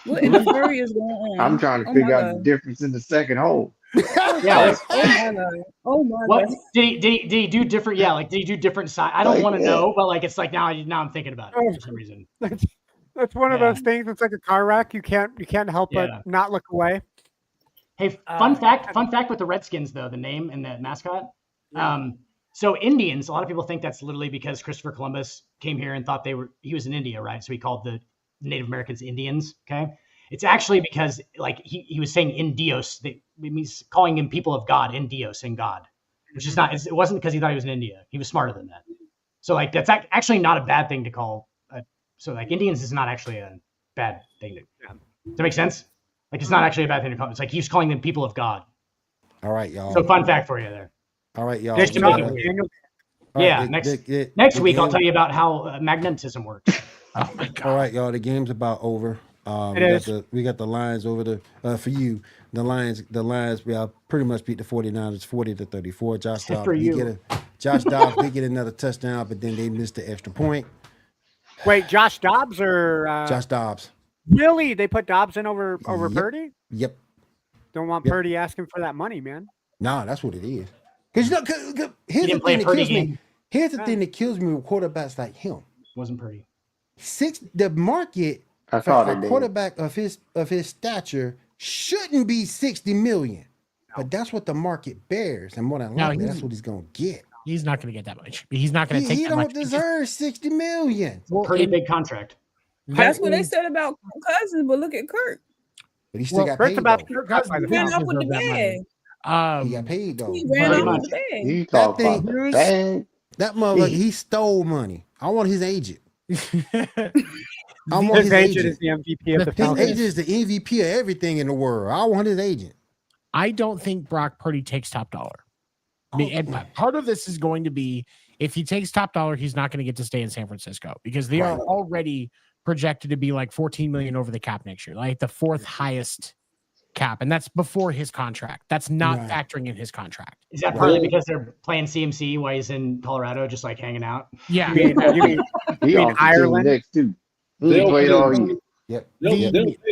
What in the furry is going on? I'm trying to figure out the difference in the second hole. Yeah. Oh my god. Oh my What god. did he do different? Yeah, like did he do different side? I don't want to know, but like it's like now I'm thinking about it for some reason. That's one of those things. It's like a car wreck. You can't help but not look away. Hey, fun fact with the Redskins though, the name and the mascot. So Indians, a lot of people think that's literally because Christopher Columbus came here and thought he was in India, right? So he called the Native Americans Indians. Okay. It's actually because like he was saying Indios, that means calling him people of God, Indios, in God, which is not, it wasn't because he thought he was in India. He was smarter than that. So like, that's actually not a bad thing to call. So like Indians is not actually a bad thing. Does that make sense? Like it's not actually a bad thing to call. It's like he was calling them people of God. All right, y'all. So fun fact for you there. All right, y'all. Just to make it weird. Yeah, next week I'll tell you about how magnetism works. Oh my God. All right, y'all. The game's about over. We got the Lions over the for you. The Lions. We pretty much beat the 49ers 40-34. Josh Dobbs did get another touchdown, but then they missed the extra point. Wait, Josh Dobbs or Josh Dobbs? Really? They put Dobbs in over Purdy? Yep. Don't want Purdy asking for that money, man. Nah, that's what it is. Because here's the thing that kills me. Here's the thing that kills me with quarterbacks like him. Wasn't Purdy. The market for a quarterback of his stature shouldn't be $60 million, but that's what the market bears, and more than likely, that's what he's gonna get. He's not going to get that much. He's not going to take that much. He don't deserve $60 million. Pretty big contract. That's what they said about Cousins, but look at Kirk. But he still got paid. He ran off with the bag. He got paid though. He ran off with the bag. You talk about the bag. That motherfucker, he stole money. I want his agent. His agent is the MVP of the Falcons. His agent is the MVP of everything in the world. I want his agent. I don't think Brock Purdy takes top dollar. And part of this is going to be if he takes top dollar, he's not going to get to stay in San Francisco because they are already projected to be like $14 million over the cap next year, like the 4th highest cap, and that's before his contract. That's not factoring in his contract. Is that partly because they're playing CMC while he's in Colorado, just like hanging out? Yeah, you mean Ireland next too. They'll pay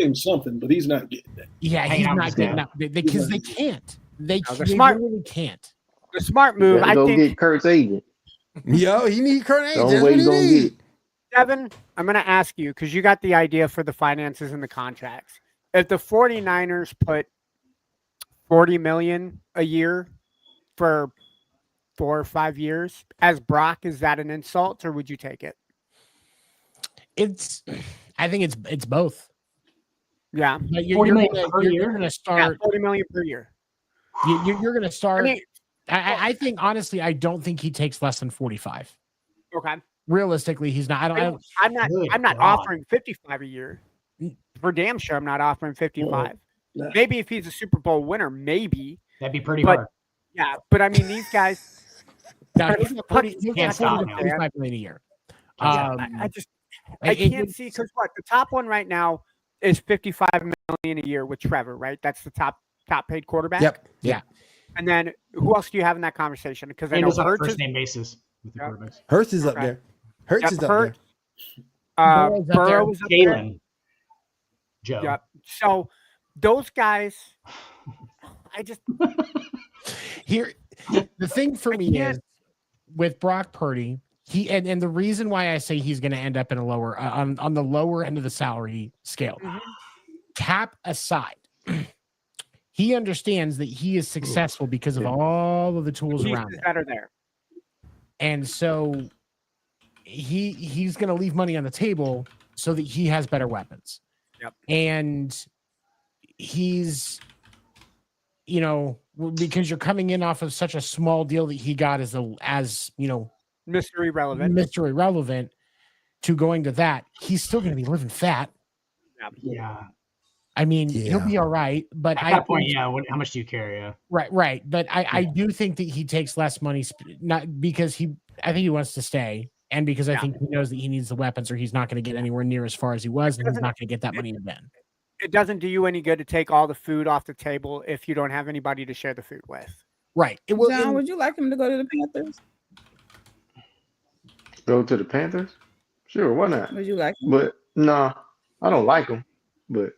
him something, but he's not getting that. Yeah, he's not getting that because they can't. They really can't. The smart move, I think. Get Kurt's agent. Yo, he need Kurt agent. The only way you gonna get. Devin, I'm going to ask you, because you got the idea for the finances and the contracts. If the 49ers put $40 million a year for 4 or 5 years as Brock, is that an insult, or would you take it? I think it's both. Yeah. But you're going to start $40 million per year. You're going to start. I think, honestly, I don't think he takes less than 45. Okay. Realistically, he's not. I'm not offering 55 a year. For damn sure, I'm not offering 55. Maybe if he's a Super Bowl winner, maybe. That'd be pretty hard. Yeah, but I mean, these guys. Can't stop now. $45 million a year. I can't see, because the top one right now is $55 million a year with Trevor, right? That's the top paid quarterback. Yep. Yeah. And then who else do you have in that conversation? Because I know Hurts on a Hurts first name basis with the quarterbacks. Hurts is up there. Hurts is up there. Burrow is up there. Joe. Yep. So those guys, I just here. The thing for me is with Brock Purdy, he and the reason why I say he's going to end up in a lower on the lower end of the salary scale, cap aside. He understands that he is successful because of all of the tools around him. Better there. And so he's going to leave money on the table so that he has better weapons. Yep. And he's, because you're coming in off of such a small deal that he got as mystery relevant to going to that, he's still going to be living fat. Yeah. I mean, he'll be all right, but at that point, how much do you care? Yeah, right. But I do think that he takes less money, not because I think he wants to stay, and because I think he knows that he needs the weapons, or he's not going to get anywhere near as far as he was, and he's not going to get that money again. It doesn't do you any good to take all the food off the table if you don't have anybody to share the food with. Right. John, would you like him to go to the Panthers? Go to the Panthers? Sure, why not? Would you like him? But no, I don't like him. But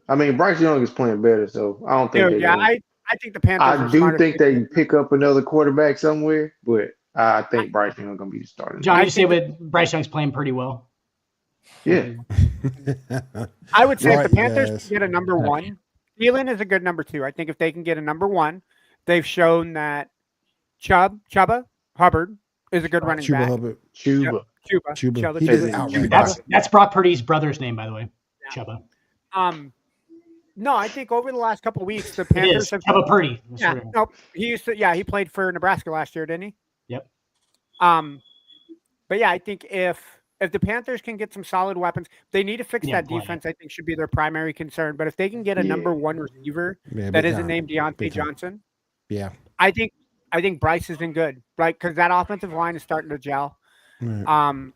I mean, Bryce Young is playing better, so I don't think. I think the Panthers. I do think they pick up another quarterback somewhere, but I think Bryce Young is going to be the starter. John, you say with Bryce Young's playing pretty well. Yeah. I would say if the Panthers can get a number one, Thielen is a good number two. I think if they can get a number one, they've shown that Chuba Hubbard is a good running back. Chuba. That's Brock Purdy's brother's name, by the way. Yeah. Chuba. No, I think over the last couple of weeks, the Panthers have Chuba Purdy. Yeah, nope. He played for Nebraska last year, didn't he? Yep. But yeah, I think if the Panthers can get some solid weapons, they need to fix that defense. I think should be their primary concern. But if they can get a number one receiver that isn't named Deontay Johnson, I think Bryce is in good, right? Because that offensive line is starting to gel. Right.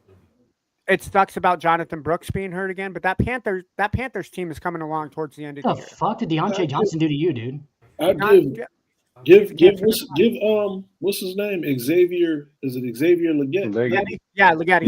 It sucks about Jonathan Brooks being hurt again, but that Panthers team is coming along towards the end of the year. What the fuck did Deontay Johnson do to you, dude? Give what's his name? Xavier, is it Xavier Legette? Yeah, Legette.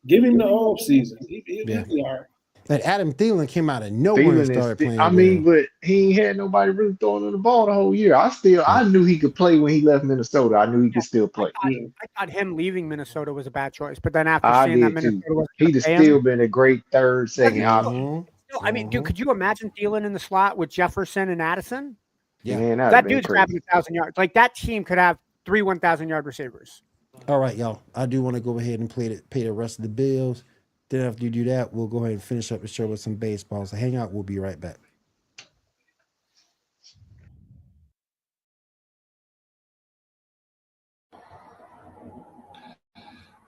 Give him the off season. He'll be all right. And Adam Thielen came out of nowhere and started playing. I mean, but he ain't had nobody really throwing him the ball the whole year. I knew he could play when he left Minnesota. I knew he could still play. I thought him leaving Minnesota was a bad choice, but then after seeing that Minnesota was he'd have still been a great third, second option. I mean, dude, could you imagine Thielen in the slot with Jefferson and Addison? Yeah, man, that dude's grabbing 1,000 yards. Like that team could have 3 1,000-yard receivers. All right, y'all. I do want to go ahead and pay the rest of the bills. Then after you do that, we'll go ahead and finish up the show with some baseball. So hang out. We'll be right back.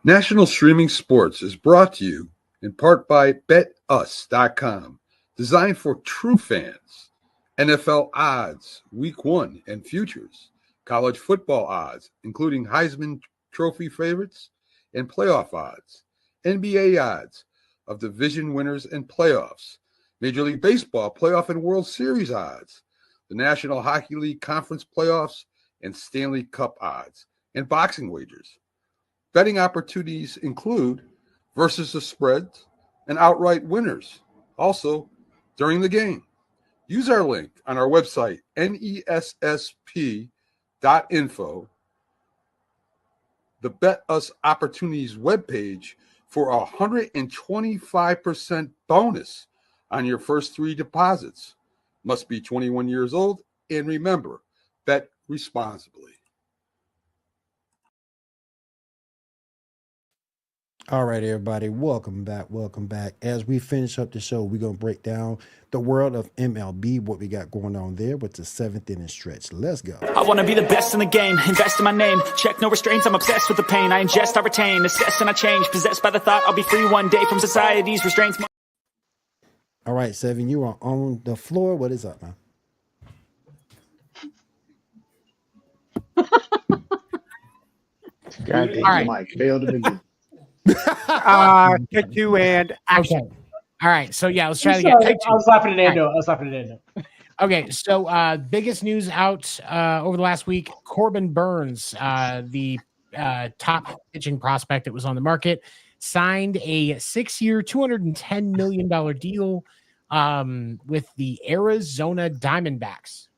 National Streaming Sports is brought to you in part by BetUs.com, designed for true fans. NFL odds, Week 1 and futures, college football odds, including Heisman Trophy favorites and playoff odds, NBA odds of division winners and playoffs, Major League Baseball playoff and World Series odds, the National Hockey League Conference playoffs and Stanley Cup odds, and boxing wagers. Betting opportunities include versus the spreads and outright winners, also during the game. Use our link on our website, nessp.info, the Bet Us Opportunities webpage, for a 125% bonus on your first 3 deposits. Must be 21 years old, and remember, bet responsibly. All right, everybody, welcome back. As we finish up the show, we're going to break down the world of MLB, what we got going on there with the 7th inning stretch. Let's go. I want to be the best in the game, invest in my name, check no restraints, I'm obsessed with the pain, I ingest, I retain, assess and I change, possessed by the thought I'll be free one day from society's restraints. All right, 7, you are on the floor. What is up, man? Goddamn, All right. Mike failed to begin. Take 2 and action. Okay. All right. So yeah, let's try to I get. Take 2. was laughing at Ando. Okay. So biggest news out over the last week: Corbin Burns, the top pitching prospect that was on the market, signed a 6-year, $210 million deal with the Arizona Diamondbacks,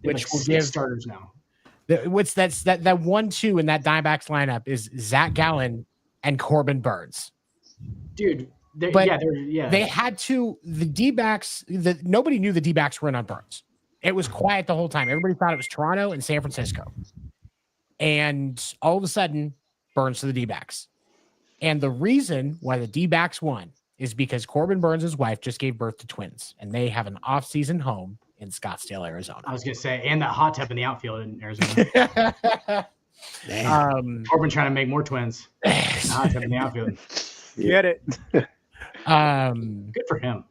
which will give starters now. that 1-2 in that Diamondbacks lineup is Zach Gallen and Corbin Burns. Dude, they had to. The D-backs, nobody knew the D-backs were in on Burns. It was quiet the whole time. Everybody thought it was Toronto and San Francisco. And all of a sudden, Burns to the D-backs. And the reason why the D-backs won is because Corbin Burns' wife just gave birth to twins, and they have an off-season home in Scottsdale, Arizona. I was gonna say, and that hot tub in the outfield in Arizona. Corbin trying to make more twins. Hot tub in the outfield. Get it. Good for him.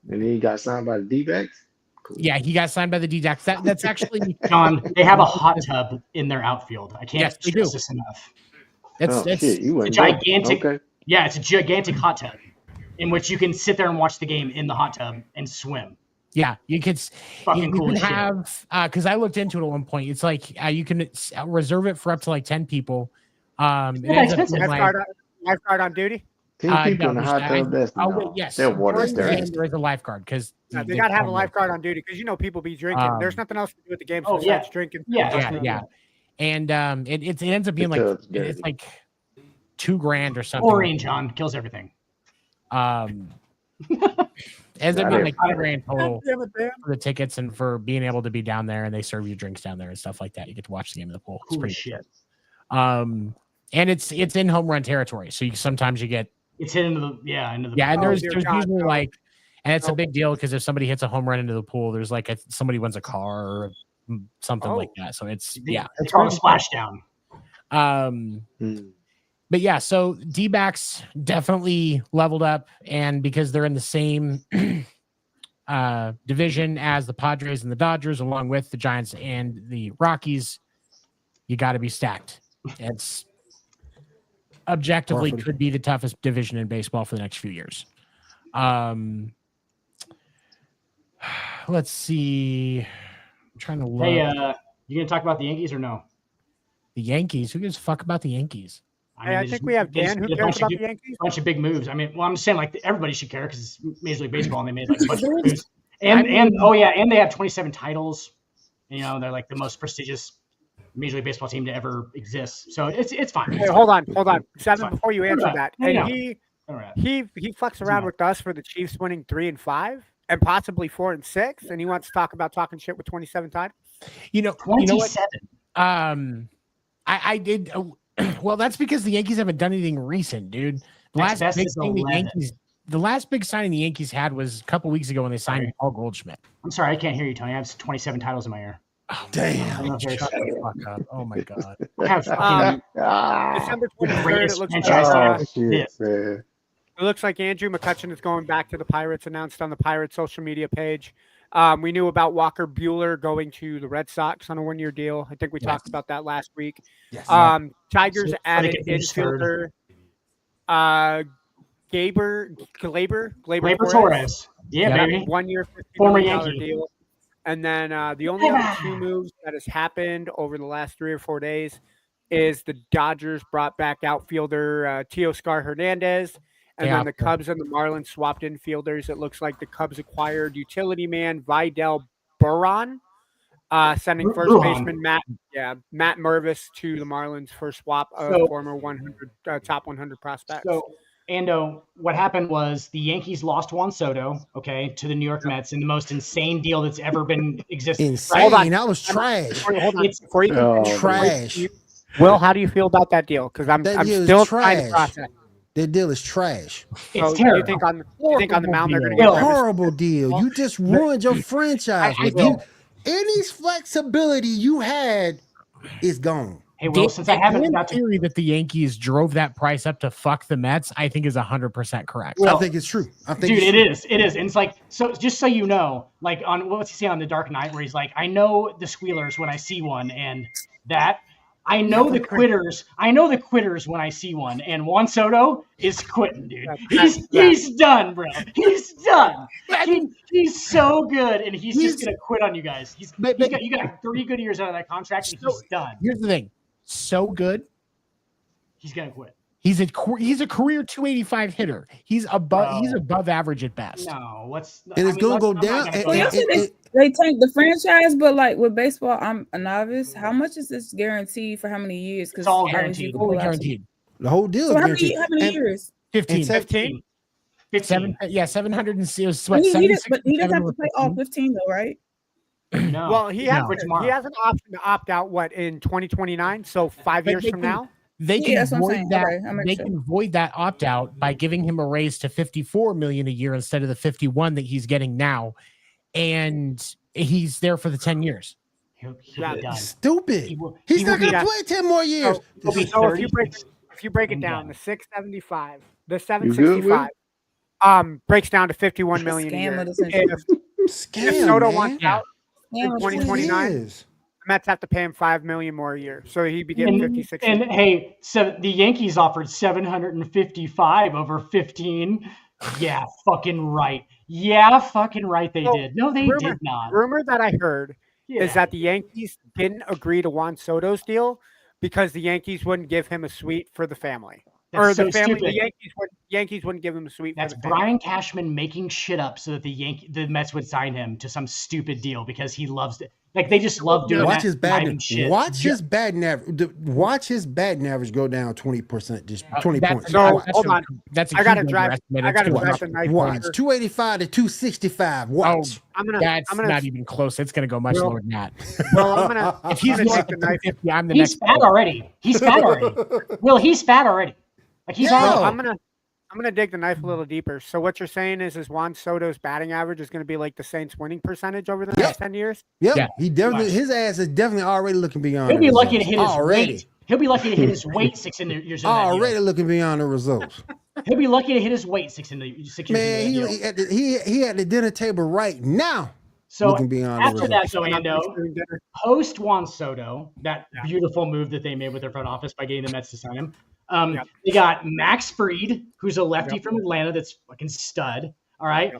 And then he got signed by the D-backs. Cool. Yeah, he got signed by the D-backs. That's actually John. They have a hot tub in their outfield. I can't stress this enough. It's a gigantic. Okay. Yeah, it's a gigantic hot tub in which you can sit there and watch the game in the hot tub and swim. Yeah, you could. Fucking cool can shit. have because I looked into it at one point. It's like you can reserve it for up to like 10 people. Lifeguard on duty. 10 people in the hot tub. That's yes. Their water's dirty. There is a lifeguard because they gotta have a lifeguard on duty because people be drinking. There's nothing else to do at the game besides drinking. Yeah. And it ends up being it's like $2,000 or something. Chlorine, John, kills everything. Ends up being like $2,000 total for the tickets and for being able to be down there, and they serve you drinks down there and stuff like that. You get to watch the game in the pool. It's pretty shit. And it's in home run territory, so sometimes you get it's hit into the and there's usually like, and it's a big deal because if somebody hits a home run into the pool, there's like somebody wins a car or something like that. So it's it's called a splashdown. But yeah, so D-backs definitely leveled up, and because they're in the same division as the Padres and the Dodgers, along with the Giants and the Rockies, you got to be stacked. It's objectively could be the toughest division in baseball for the next few years. Let's see. I'm trying to look. Hey, you gonna talk about the Yankees or no? The Yankees? Who gives a fuck about the Yankees? I think we have Dan who cares about the Yankees. A bunch of big moves. I mean, I'm just saying, like, everybody should care because it's Major League Baseball and they made like a bunch of moves. And they have 27 titles. You know, they're like the most prestigious Major League Baseball team to ever exist. So it's fine. Hey, hold on, 7 before you answer that. And he fucks around with us for the Chiefs winning 3 and 5 and possibly 4 and 6, and he wants to talking shit with 27 titles. 27. I did. Well, that's because the Yankees haven't done anything recent, dude. The last big signing the Yankees had was a couple weeks ago when they signed Paul Goldschmidt. I'm sorry, I can't hear you, Tony. I have 27 titles in my ear. Oh, damn. Shut the fuck up. Oh, my God. I have December 23rd, it looks like Andrew McCutchen is going back to the Pirates, announced on the Pirates social media page. We knew about Walker Buehler going to the Red Sox on a 1-year deal. I think we talked about that last week. Yes. Tigers added infielder Gleyber Torres. Yeah, baby. 1 year, former $50 Yankee deal. And then the only other 2 moves that has happened over the last 3 or 4 days is the Dodgers brought back outfielder Teoscar Hernandez. And then the Cubs and the Marlins swapped infielders. It looks like the Cubs acquired utility man Vidal Buron Sending first baseman Matt Mervis to the Marlins for swap of former 100 top 100 prospects. So, Ando, what happened was the Yankees lost Juan Soto, to the New York Mets in the most insane deal that's ever been existed. Insane. Hold on. That was trash. Hold on. Before you trash. Will, how do you feel about that deal? Because I'm still trying to process. That deal is trash. It's terrible. You think on the mound they're going to get a horrible deal? You just ruined your franchise. Any flexibility you had is gone. Hey, Will, since I haven't got theory that the Yankees drove that price up to fuck the Mets, I think is 100% correct. Well, I think it's true. It is. And it's like, so just so you know, like on what's he say on The Dark Knight, where he's like, I know the squealers when I see one, and that I know the quitters. I know the quitters when I see one, and Juan Soto is quitting, dude. He's done, bro. He's done. He's so good, and he's just gonna quit on you guys. You got 3 good years out of that contract, and he's done. Here's the thing. So good, he's gonna quit. He's a career 285 hitter. He's above average at best. No, it's gonna go down. They tank the franchise, but like with baseball, I'm a novice. How much is this guaranteed for how many years? Because it's all guaranteed. The whole deal is guaranteed. How many years? 15. 15. 700 and but he doesn't have to play all 15 though, right? No. Well, he has an option to opt out. What, in 2029? So 5 years from now. They can void that. They can void that opt out by giving him a raise to $54 million a year instead of the $51 that he's getting now, and he's there for the 10 years. He'll be done. Stupid. He's not going to play 10 more years. So if you break it down, the 675, the 765, breaks down to $51 million a year. If Soto wants out in 2029. The Mets have to pay him $5 million more a year, so he'd be getting 56. And hey, so the Yankees offered $755 over 15. Yeah, fucking right. They did. No, they did not. Rumor that I heard is that the Yankees didn't agree to Juan Soto's deal because the Yankees wouldn't give him a suite for the family. That's the family. Stupid. The Yankees wouldn't give him a suite. That's Brian Cashman making shit up so that the Mets would sign him to some stupid deal because he loves it. Like they just love doing Watch that. His batting average. Watch his batting average go down 20%, just 20 points. So hold on. I got to drive the knife. Watch 285 to 265. Watch. That's not even close. It's going to go much lower than that. Well, I'm gonna. If he's take the knife, I'm the next. Fat already. He's fat already. Will, he's fat already. Like he's already. I'm gonna dig the knife a little deeper. So what you're saying is Juan Soto's batting average is going to be like the Saints' winning percentage over the next 10 years? Yep. Yeah. He definitely his ass is definitely already looking beyond. He'll be lucky to hit his weight. He'll be lucky to hit his weight 6 in the years. Already looking beyond the results. He'll be lucky to hit his weight 6 in the 6 years. Man, he at the dinner table right now. So after that, Ando, post Juan Soto, that beautiful move that they made with their front office by getting the Mets to sign him. They got Max Fried, who's a lefty from Atlanta that's fucking stud. All right.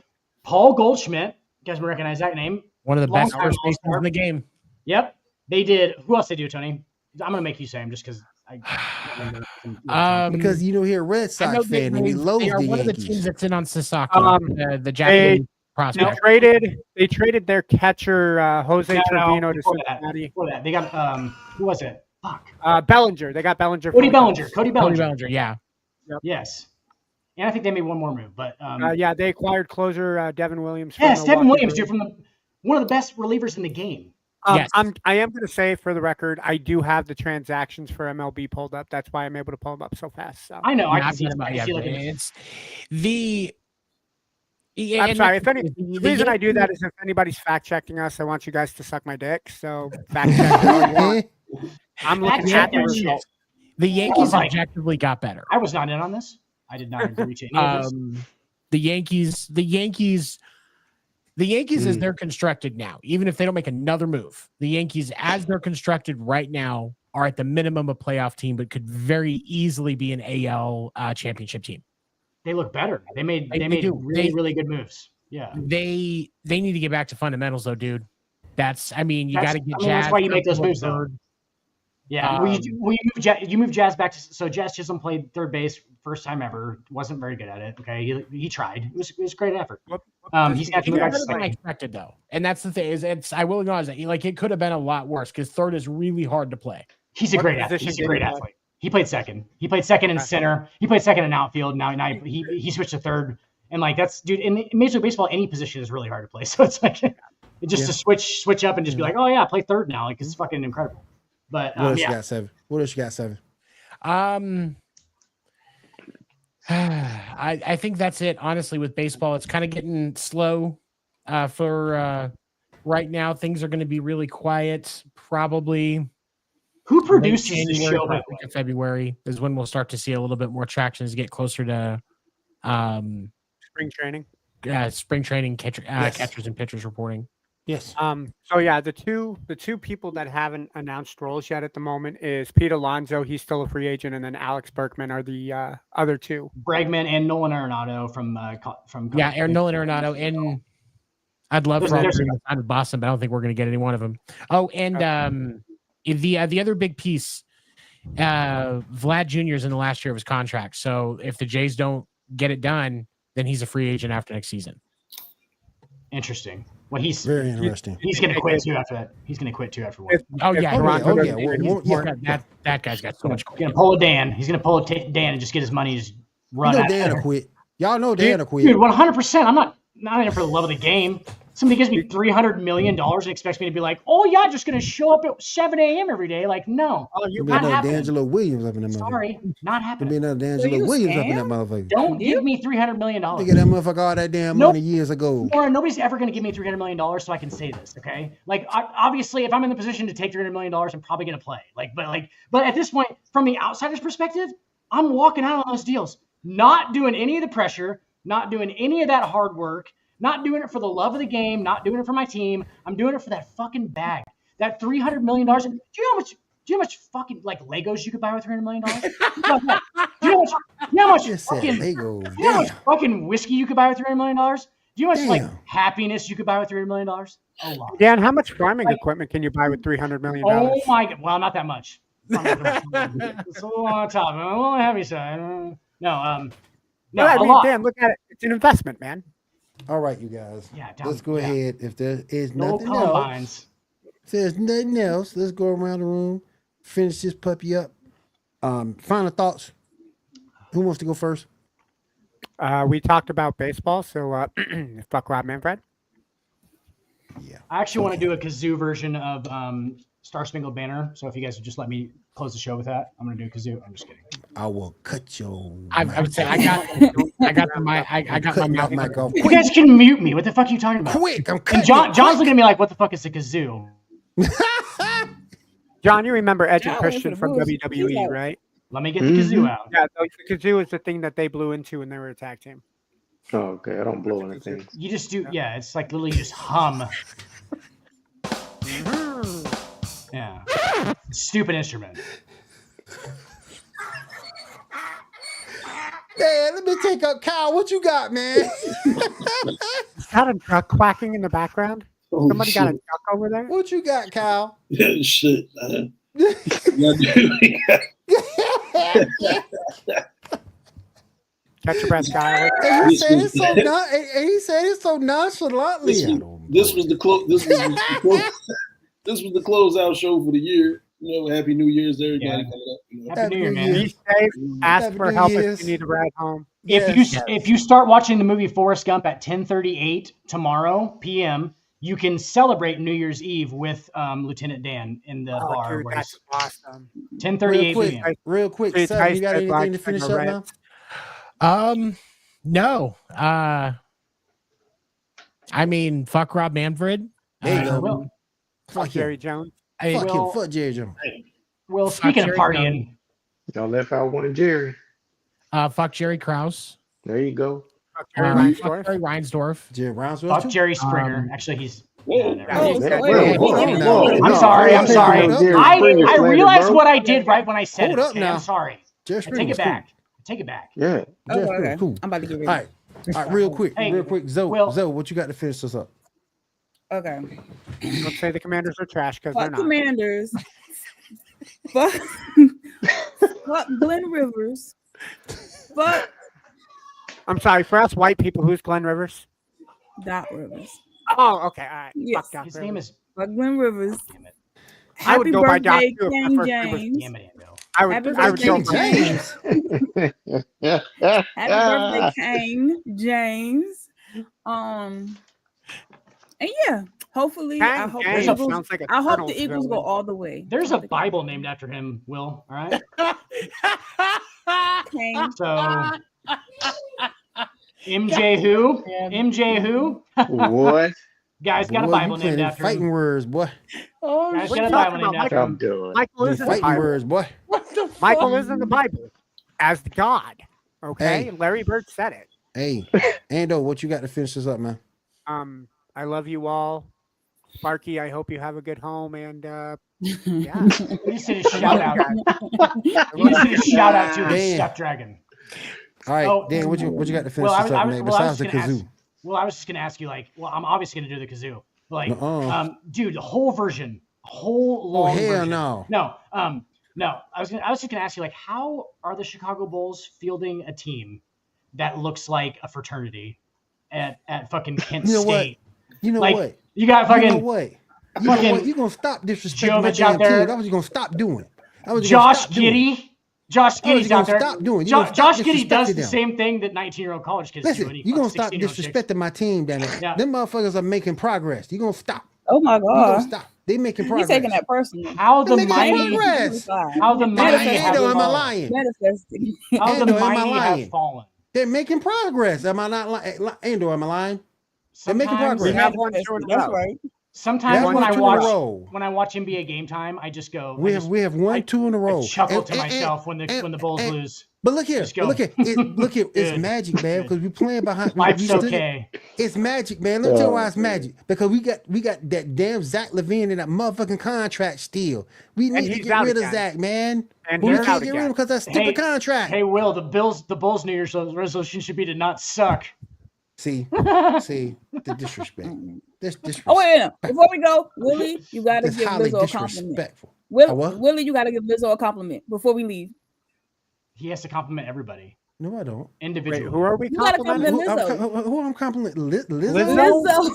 Paul Goldschmidt. You guys recognize that name? One of the best first basemen in the game. Yep. They did. Who else they do, Tony? I'm going to make you say him just because because you're a Red Sox fan and he loves the Yankees. One of the teams that's in on Sasaki, the Japanese prospect. They traded their catcher, Jose Trevino to Cincinnati. Before that, they got, who was it? Fuck. Bellinger. They got Bellinger. Cody Bellinger. Yeah. Yep. Yes. And I think they made one more move, but they acquired closer Devin Williams. Yes, Devin Williams, dude, from one of the best relievers in the game. Yes. I am going to say, for the record, I do have the transactions for MLB pulled up. That's why I'm able to pull them up so fast. So. I know. I can see it. I'm sorry. The reason I do that is if anybody's fact checking us, I want you guys to suck my dick. So fact check all you want. I'm looking at the results. The Yankees objectively got better. I was not in on this. I did not agree to any of this. The Yankees, as they're constructed now, even if they don't make another move, the Yankees, as they're constructed right now, are at the minimum a playoff team, but could very easily be an AL championship team. They look better. They made really good moves. Yeah. They need to get back to fundamentals, though, dude. You got to get Jazz. That's why you make those moves, though. Yeah, you move Jazz back so Jazz Chisholm played third base first time ever. Wasn't very good at it. Okay, he tried. It was a great effort. What He's got to move back to than I expected though, and that's the thing is I will acknowledge that like it could have been a lot worse because third is really hard to play. He's a great athlete. He's a great athlete. He played second. He played second in center. He played second in outfield. Now he switched to third. And like that's dude in Major League Baseball, any position is really hard to play. So it's like to switch up and just be like, oh yeah, play third now. Like it's fucking incredible. But what else you got, Seven? What else you got, Seven? I think that's it. Honestly, with baseball, it's kind of getting slow for right now. Things are going to be really quiet. Probably. Who produces the show? February is when we'll start to see a little bit more traction as we get closer to spring training. Spring training catchers and pitchers reporting. Yes. So yeah, the two people that haven't announced roles yet at the moment is Pete Alonso. He's still a free agent, and then Alex Berkman are the other two. Bregman and Nolan Arenado from Nolan Arenado, and I'd love for all to sign with Boston, but I don't think we're going to get any one of them. Oh, and the other big piece, Vlad Jr. is in the last year of his contract. So if the Jays don't get it done, then he's a free agent after next season. Interesting. Well, he's very interesting. He's going to quit too after that. He's going to quit too after one. That guy's got so much. He's going to pull a Dan. He's going to pull a Dan and just get his money. Just run. Dan will quit. Y'all know Dan will quit. Dude, 100%. I'm not in it for the love of the game. Somebody gives me $300 million and expects me to be like, oh, yeah, just going to show up at 7 a.m. every day. Like, no. You're not happening. D'Angelo Williams up in that motherfucker. Sorry, not happening. Be another D'Angelo Williams up in that motherfucker. Don't give me $300 million. They get that motherfucker all that damn money years ago. Nobody's ever going to give me $300 million so I can say this, okay? Like, obviously, if I'm in the position to take $300 million, I'm probably going to play. But at this point, from the outsider's perspective, I'm walking out on those deals. Not doing any of the pressure, not doing any of that hard work. Not doing it for the love of the game, not doing it for my team. I'm doing it for that fucking bag. That $300 million. Do you know how much fucking like Legos you could buy with $300 million? Do you know how much fucking whiskey you could buy with $300 million? Do you know how much like happiness you could buy with $300 million? A lot. Dan, how much farming equipment can you buy with $300 million? Oh my god! Well, not that much. It's a little on top. A little heavy side. No. Dan, look at it. It's an investment, man. All right, you guys. Let's go ahead. If there is nothing else, let's go around the room, finish this puppy up. Final thoughts. Who wants to go first? We talked about baseball, so fuck Rob Manfred. Yeah. I actually want to do a kazoo version of Star Spangled Banner. So if you guys would just let me close the show with that, I'm going to do a kazoo. I'm just kidding. I will cut your. I would say I got my mic off. You guys can mute me. What the fuck are you talking about? Quick, I'm cutting. And John's looking at me like, what the fuck is a kazoo? John, you remember Edge and Christian from WWE, right? Let me get the kazoo out. Yeah, the kazoo is the thing that they blew into when they were a tag team. Oh, okay. I don't blow anything. You just do, yeah. It's like literally just hum. Yeah. Stupid instrument. Man, let me take up Kyle. What you got, man? Got a duck quacking in the background? Somebody got a duck over there? What you got, Kyle? Shit, man. Catch your breath, Kyle. He said it so nonchalantly. This was the closeout show for the year. You know, Happy New Year's to everybody coming up. You know. Happy New Year, man. Be safe. Ask for help if you need a ride home. If you start watching the movie Forrest Gump at 10:38 tomorrow p.m., you can celebrate New Year's Eve with Lieutenant Dan in the bar. Dude, that's awesome. 10:38 p.m. Real quick, Seth, you got anything to finish up now? No. I mean, fuck Rob Manfred. There you go. Fuck Jerry Jones. Fuck Jerry Jones. Well, speaking of partying, y'all left out one of Jerry. Fuck Jerry Krause. There you go. Fuck Jerry Reinsdorf. Jerry Reinsdorf. Fuck Jerry Springer. Actually, he's. I'm sorry. I realized what I did right when I said it. Okay? I'm sorry. I take it back. Yeah. Okay. Cool. I'm about to get ready. All right, real quick. Zoe, Zoe, what you got to finish this up? Okay. Don't say the Commanders are trash because they're not. Commanders. Fuck Glenn Rivers. Fuck. I'm sorry, for us white people, who's Glenn Rivers? Doc Rivers. Oh, okay. All right. Yes. Fuck Doc His Rivers. name is Glenn Rivers. Damn it. I would Happy go by Doc birthday, too if King my first name was- James. Damn it, Ando. I would Happy go birthday, by James. Happy birthday, King James. And yeah, hopefully, I hope the James Eagles, sounds like a I hope Turtles the Eagles go villain. all the way. There's a Bible named after him, Will. All right. King. So MJ who? MJ who? What? Guys got a Boy, Bible you playing named in after fighting him. words, boy. Oh, Guys What got are a you Bible talking named about, after I'm him. doing. Michael You is in the fighting Bible. words, boy. what the fuck? Michael is in the Bible as God. Okay, Hey. Larry Bird said it. Hey, Ando, what you got to finish this up, man? I love you all. Sparky, I hope you have a good home, and yeah. You just did a shout out. You just did a shout out to the Dan. Snapdragon. All right, Oh, Dan, what you got to finish Well, this up, man? Besides the kazoo. I was just gonna ask you, like, well, I'm obviously gonna do the kazoo. But like, Nuh-uh. dude, the whole version, whole Oh, long hell version. no. No, no. I was just gonna ask you, like, how are the Chicago Bulls fielding a team that looks like a fraternity at fucking Kent You know State? You know Like, what? You got fucking. You know what? You know what? You're gonna stop disrespecting my Jovic out damn there. team. That was you gonna stop doing it. That was you Josh gonna stop doing it. Giddy. Josh That was Giddey's you out gonna there. stop doing. You gonna stop Josh Giddey does disrespecting the them. same thing that 19-year-old college kids do. Listen, when he you're gonna fucks stop 16-year-old chicks. disrespecting my team, damn it. Yeah. Them motherfuckers are making progress. You're gonna stop. Oh my You're gonna God. stop. They making He's progress. taking that personally. How the They're making mighty, progress. how the mighty have Ando, am I fallen. lying? Manifesting. How the Ando, am I mighty have lying? fallen. They're making progress. Am I not lying? Ando, am I lying? They're making Sometimes- We progress. have one short That's out. right. Sometimes Yeah, when one, I two in a watch row. NBA Game Time, I just go. We have one, I- 2 in a row. I chuckle And- to and- myself when the Bulls lose. But look here, Just go. look here, look here. It's Good. magic, man. Because we playing behind. Life's we still- okay. It's magic, man. Let me tell you why it's magic. Because we got that damn Zach LaVine in that motherfucking contract still. We And need to he's get out rid of again. Zach, man. And But we he's can't out get rid of him again. because that stupid contract. Hey, Will, the Bulls' New Year's resolution should be to not suck. See, the disrespect. This disrespect. Oh wait, no. Before we go, Willie, you gotta It's give highly Lizzo a compliment. disrespectful. What? Willie, you gotta give Lizzo a compliment before we leave. He has to compliment everybody No, I don't. individually. Wait, who are we You gotta complimenting? compliment Who I'm complimenting? Lizzo? Lizzo.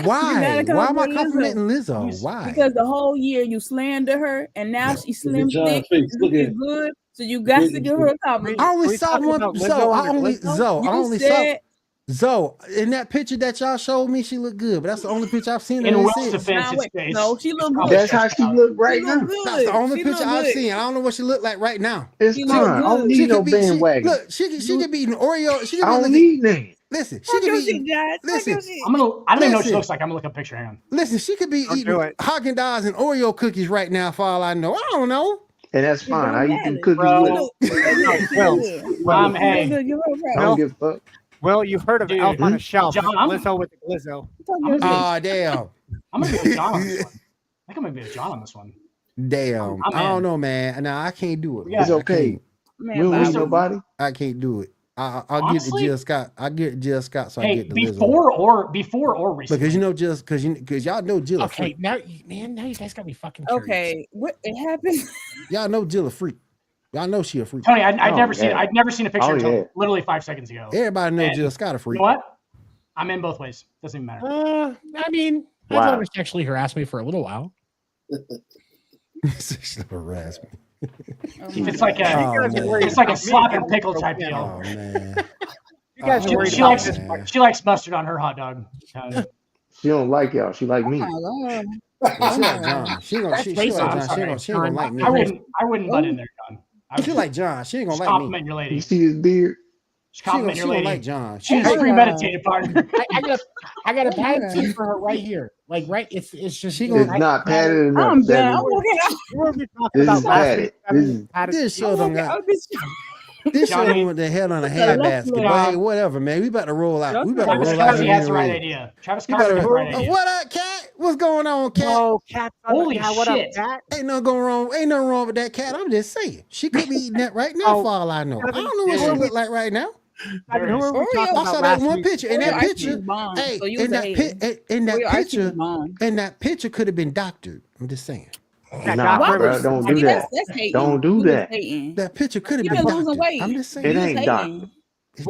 Why? You gotta Why am I compliment complimenting Lizzo? Why? Because the whole year you slander her, and now she's slim John thick, face. Look looking at- good. So you got to give her a compliment. I only we saw talking one. about Lizzo So I under only Lizzo? Zoe. I You only said- saw Zoe in that picture that y'all showed me. She looked good, but that's the only picture I've seen. In of her Will's since. defense, Nah, wait. No, she look good. That's how she look right She now. look good. That's the only She picture look I've good. seen. I don't know what she look like right now. It's She fine. look I don't good. need no could be. bandwagon. Look, she could be an Oreo. She could I be don't looking. need names. Listen, she Fuck could your be. shit, eating- Josh. Fuck Listen, your shit. I don't even know what she Listen. looks like. I'm gonna look up a picture. Hang on. Listen, she could be Don't do eating it. Haagen-Dazs and Oreo cookies right now. For all I know, I don't know. And that's fine. I eat them cookies Bro. with. Hey. I don't give a fuck. Well, you've heard of Dude. Elf on a Shelf. John, I'm- Lizzo with the Glizzo. Ah, damn, I'm gonna be a John on this one. I think I'm gonna be a John on this one. damn. I'm I don't in. know, man. Nah, I can't do it. Yeah. It's I okay. can't. We don't need nobody. I can't do it. I'll get Honestly? the Jill Scott. I get Jill Scott, so I Hey, get the Lizzo. before or recently. Because you know Jill, because y'all know Jill a Okay, freak. now you guys got me fucking curious. Okay, what it happened? Y'all know Jill a freak. Y'all know she a freak. Tony, I'd Oh, never seen yeah. I'd never seen a picture Oh, until yeah. literally 5 seconds ago. Everybody know And Jill Scott a You freak. know what? I'm in both ways. Doesn't even matter. I mean, I've Wow. never sexually harassed me for a little while. She'll harass me. If it's like a Oh, man. it's like a slap and pickle type deal. Oh man. You guys Oh, are worried She about likes this. man. she likes mustard on her hot dog. She don't like y'all. She like me. She like John. She ain't gonna. She like John. She ain't gonna like me. I wouldn't butt in there, John. I She would like John. She ain't gonna just like me. compliment your You lady. see his beard? Just She gonna, compliment she your gonna lady. like John. She's premeditated, partner. I got a pad tee for her right here. Like right, it's just She It's gonna- not padded enough. I'm done. Seven. I'm looking at What were we talking This about is last padded. week? This is- This show don't got. this. This show Johnny. don't want the hell on a handbasket. But hey, whatever, man. We about to roll out. We about to Travis roll out. Kelce here has in the a right minute. idea. Travis You Kelce has better. the right idea. What up, Cat? What's going on, Cat? Oh, Cat. Holy What up, shit. Cat? Ain't nothing going wrong. Ain't nothing wrong with that cat. I'm just saying. She could be eating that right now, Oh, for all I know. I don't know what she look like right now. I mean, who were we talking I about saw that last one week? picture. In that Oreo ice picture, cream bomb. hey, So you in was that a in that Oreo ice cream picture, bomb. in that picture could have been doctored. I'm just saying. That Nah, Doc bro, Rivers. don't do that. That's hating. Don't do You that. was hating. That picture could have You been been losing doctored. weight. I'm just saying. It You was ain't hating. doctor.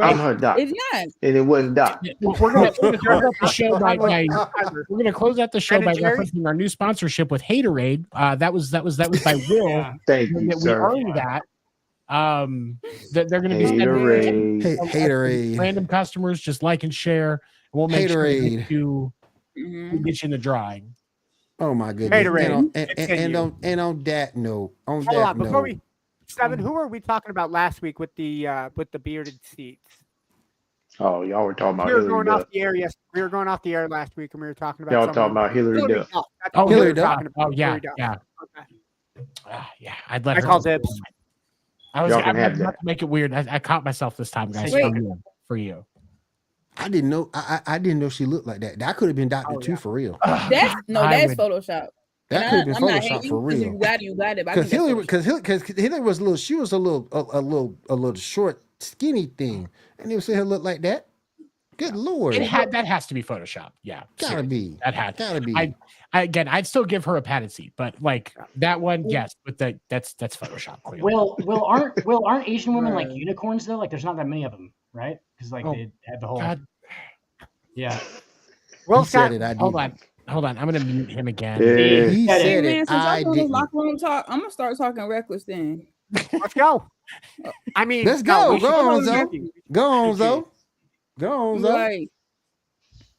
I'm her doc. It's not. And it wasn't doc. We're gonna close out the show by referencing our new sponsorship with Haterade. That was by Will. Thank you, sir. We earned that. That they're going to be Haterade. Haterade. Random customers just like and share. We'll make sure we get you in the drawing. Oh my goodness! And on that note, Seven, who were we talking about last week with the bearded seats? Oh, y'all were talking about we were Hillary going Duff. off the air. Yes, we were going off the air last week, and we were talking about. Y'all talking about Hillary Duff. Oh, Hillary Duff. Oh yeah, Hillary Duff. yeah. Okay. Yeah, I'd let her. I called dibs. I was Y'all can going have to that. make it weird. I caught myself this time, guys. Wait. For you. I didn't know. I didn't know she looked like that. That could have been Dr. too, for real. That's Photoshop. That could have been Photoshop for real. You got it. Because Hillary was a little. She was a little short, skinny thing, and they would say her look like that. Good Lord! That has to be Photoshop. Yeah, gotta be. Gotta be. I'd still give her a padded seat, but like that one, yes. But that's Photoshop. Aren't Asian women like unicorns though? Like there's not that many of them, right? Because like they have the whole. God. Yeah. Well, said it. Hold on. I'm gonna mute him again. Yeah. He said it. Since I y'all didn't. locker room talk, I'm gonna start talking reckless then. Let's go. I mean, Let's go. Go on, Zo. Go on, Zo. Go on, Zo. Like,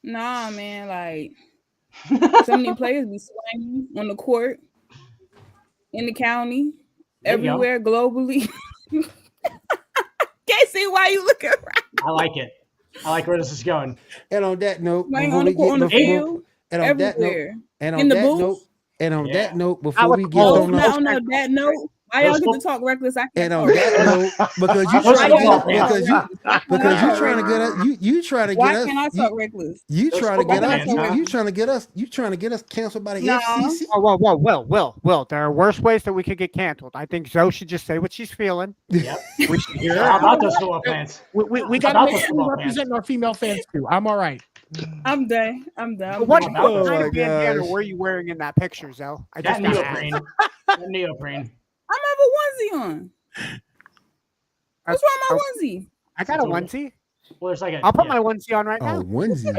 nah, man. Like, so many players be swinging on the court, in the county, everywhere, globally. Can't see why you looking around. I like it. I like where this is going. And on that note, Swing on the field, and on everywhere. that note, in the booth. That note, before we get on that note, why y'all get to talk reckless? I can't. And on that note, because you trying to get us, you trying to get why us. Why can't I talk reckless? You trying to get us canceled by the FCC. Oh, well. There are worse ways that we could get canceled. I think Zoe should just say what she's feeling. Yep. We should hear How about those football fans? We got to make sure we represent our female fans too. I'm all right. I'm done. What kind of bandana were you wearing in that picture, Zoe? That neoprene. I'm have a onesie on. What's wrong with my onesie? I got a onesie. Well, there's like I'll put my onesie on right now. Onesie.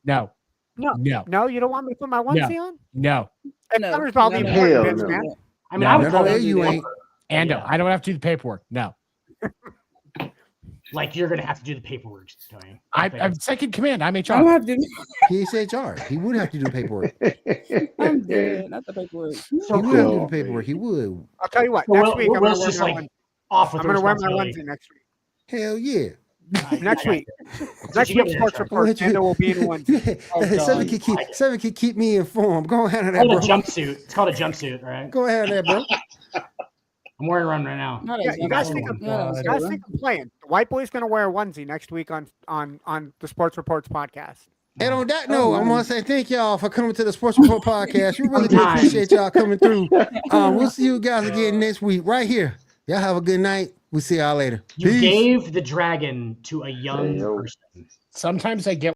No, you don't want me to put my onesie on? No. Covers all the important bits, man. I mean, I would call you ain't. Ando, I don't have to do the paperwork. No. Like you're gonna have to do the paperwork, Tony. I'm second command. I'm HR. I don't have to. He's HR. He would have to do the paperwork. I'm dead. Not the paperwork. He would have to do the paperwork. He would. I'll tell you what. Next week, I'm gonna wear my onesie next week. Hell yeah. Next week. Next week, Sports Report. Ando will be in onesie. Seven can keep me informed. Go ahead and that, bro. It's called a jumpsuit, right? Go ahead there, bro. I'm wearing one right now. You guys think I'm playing. The white boy's gonna wear a onesie next week on the Sports Reports podcast. And on that note, I want to say thank y'all for coming to the Sports Report podcast. We really do appreciate y'all coming through. We'll see you guys again next week right here. Y'all have a good night. We'll see y'all later. You gave the dragon to a young person. Sometimes I get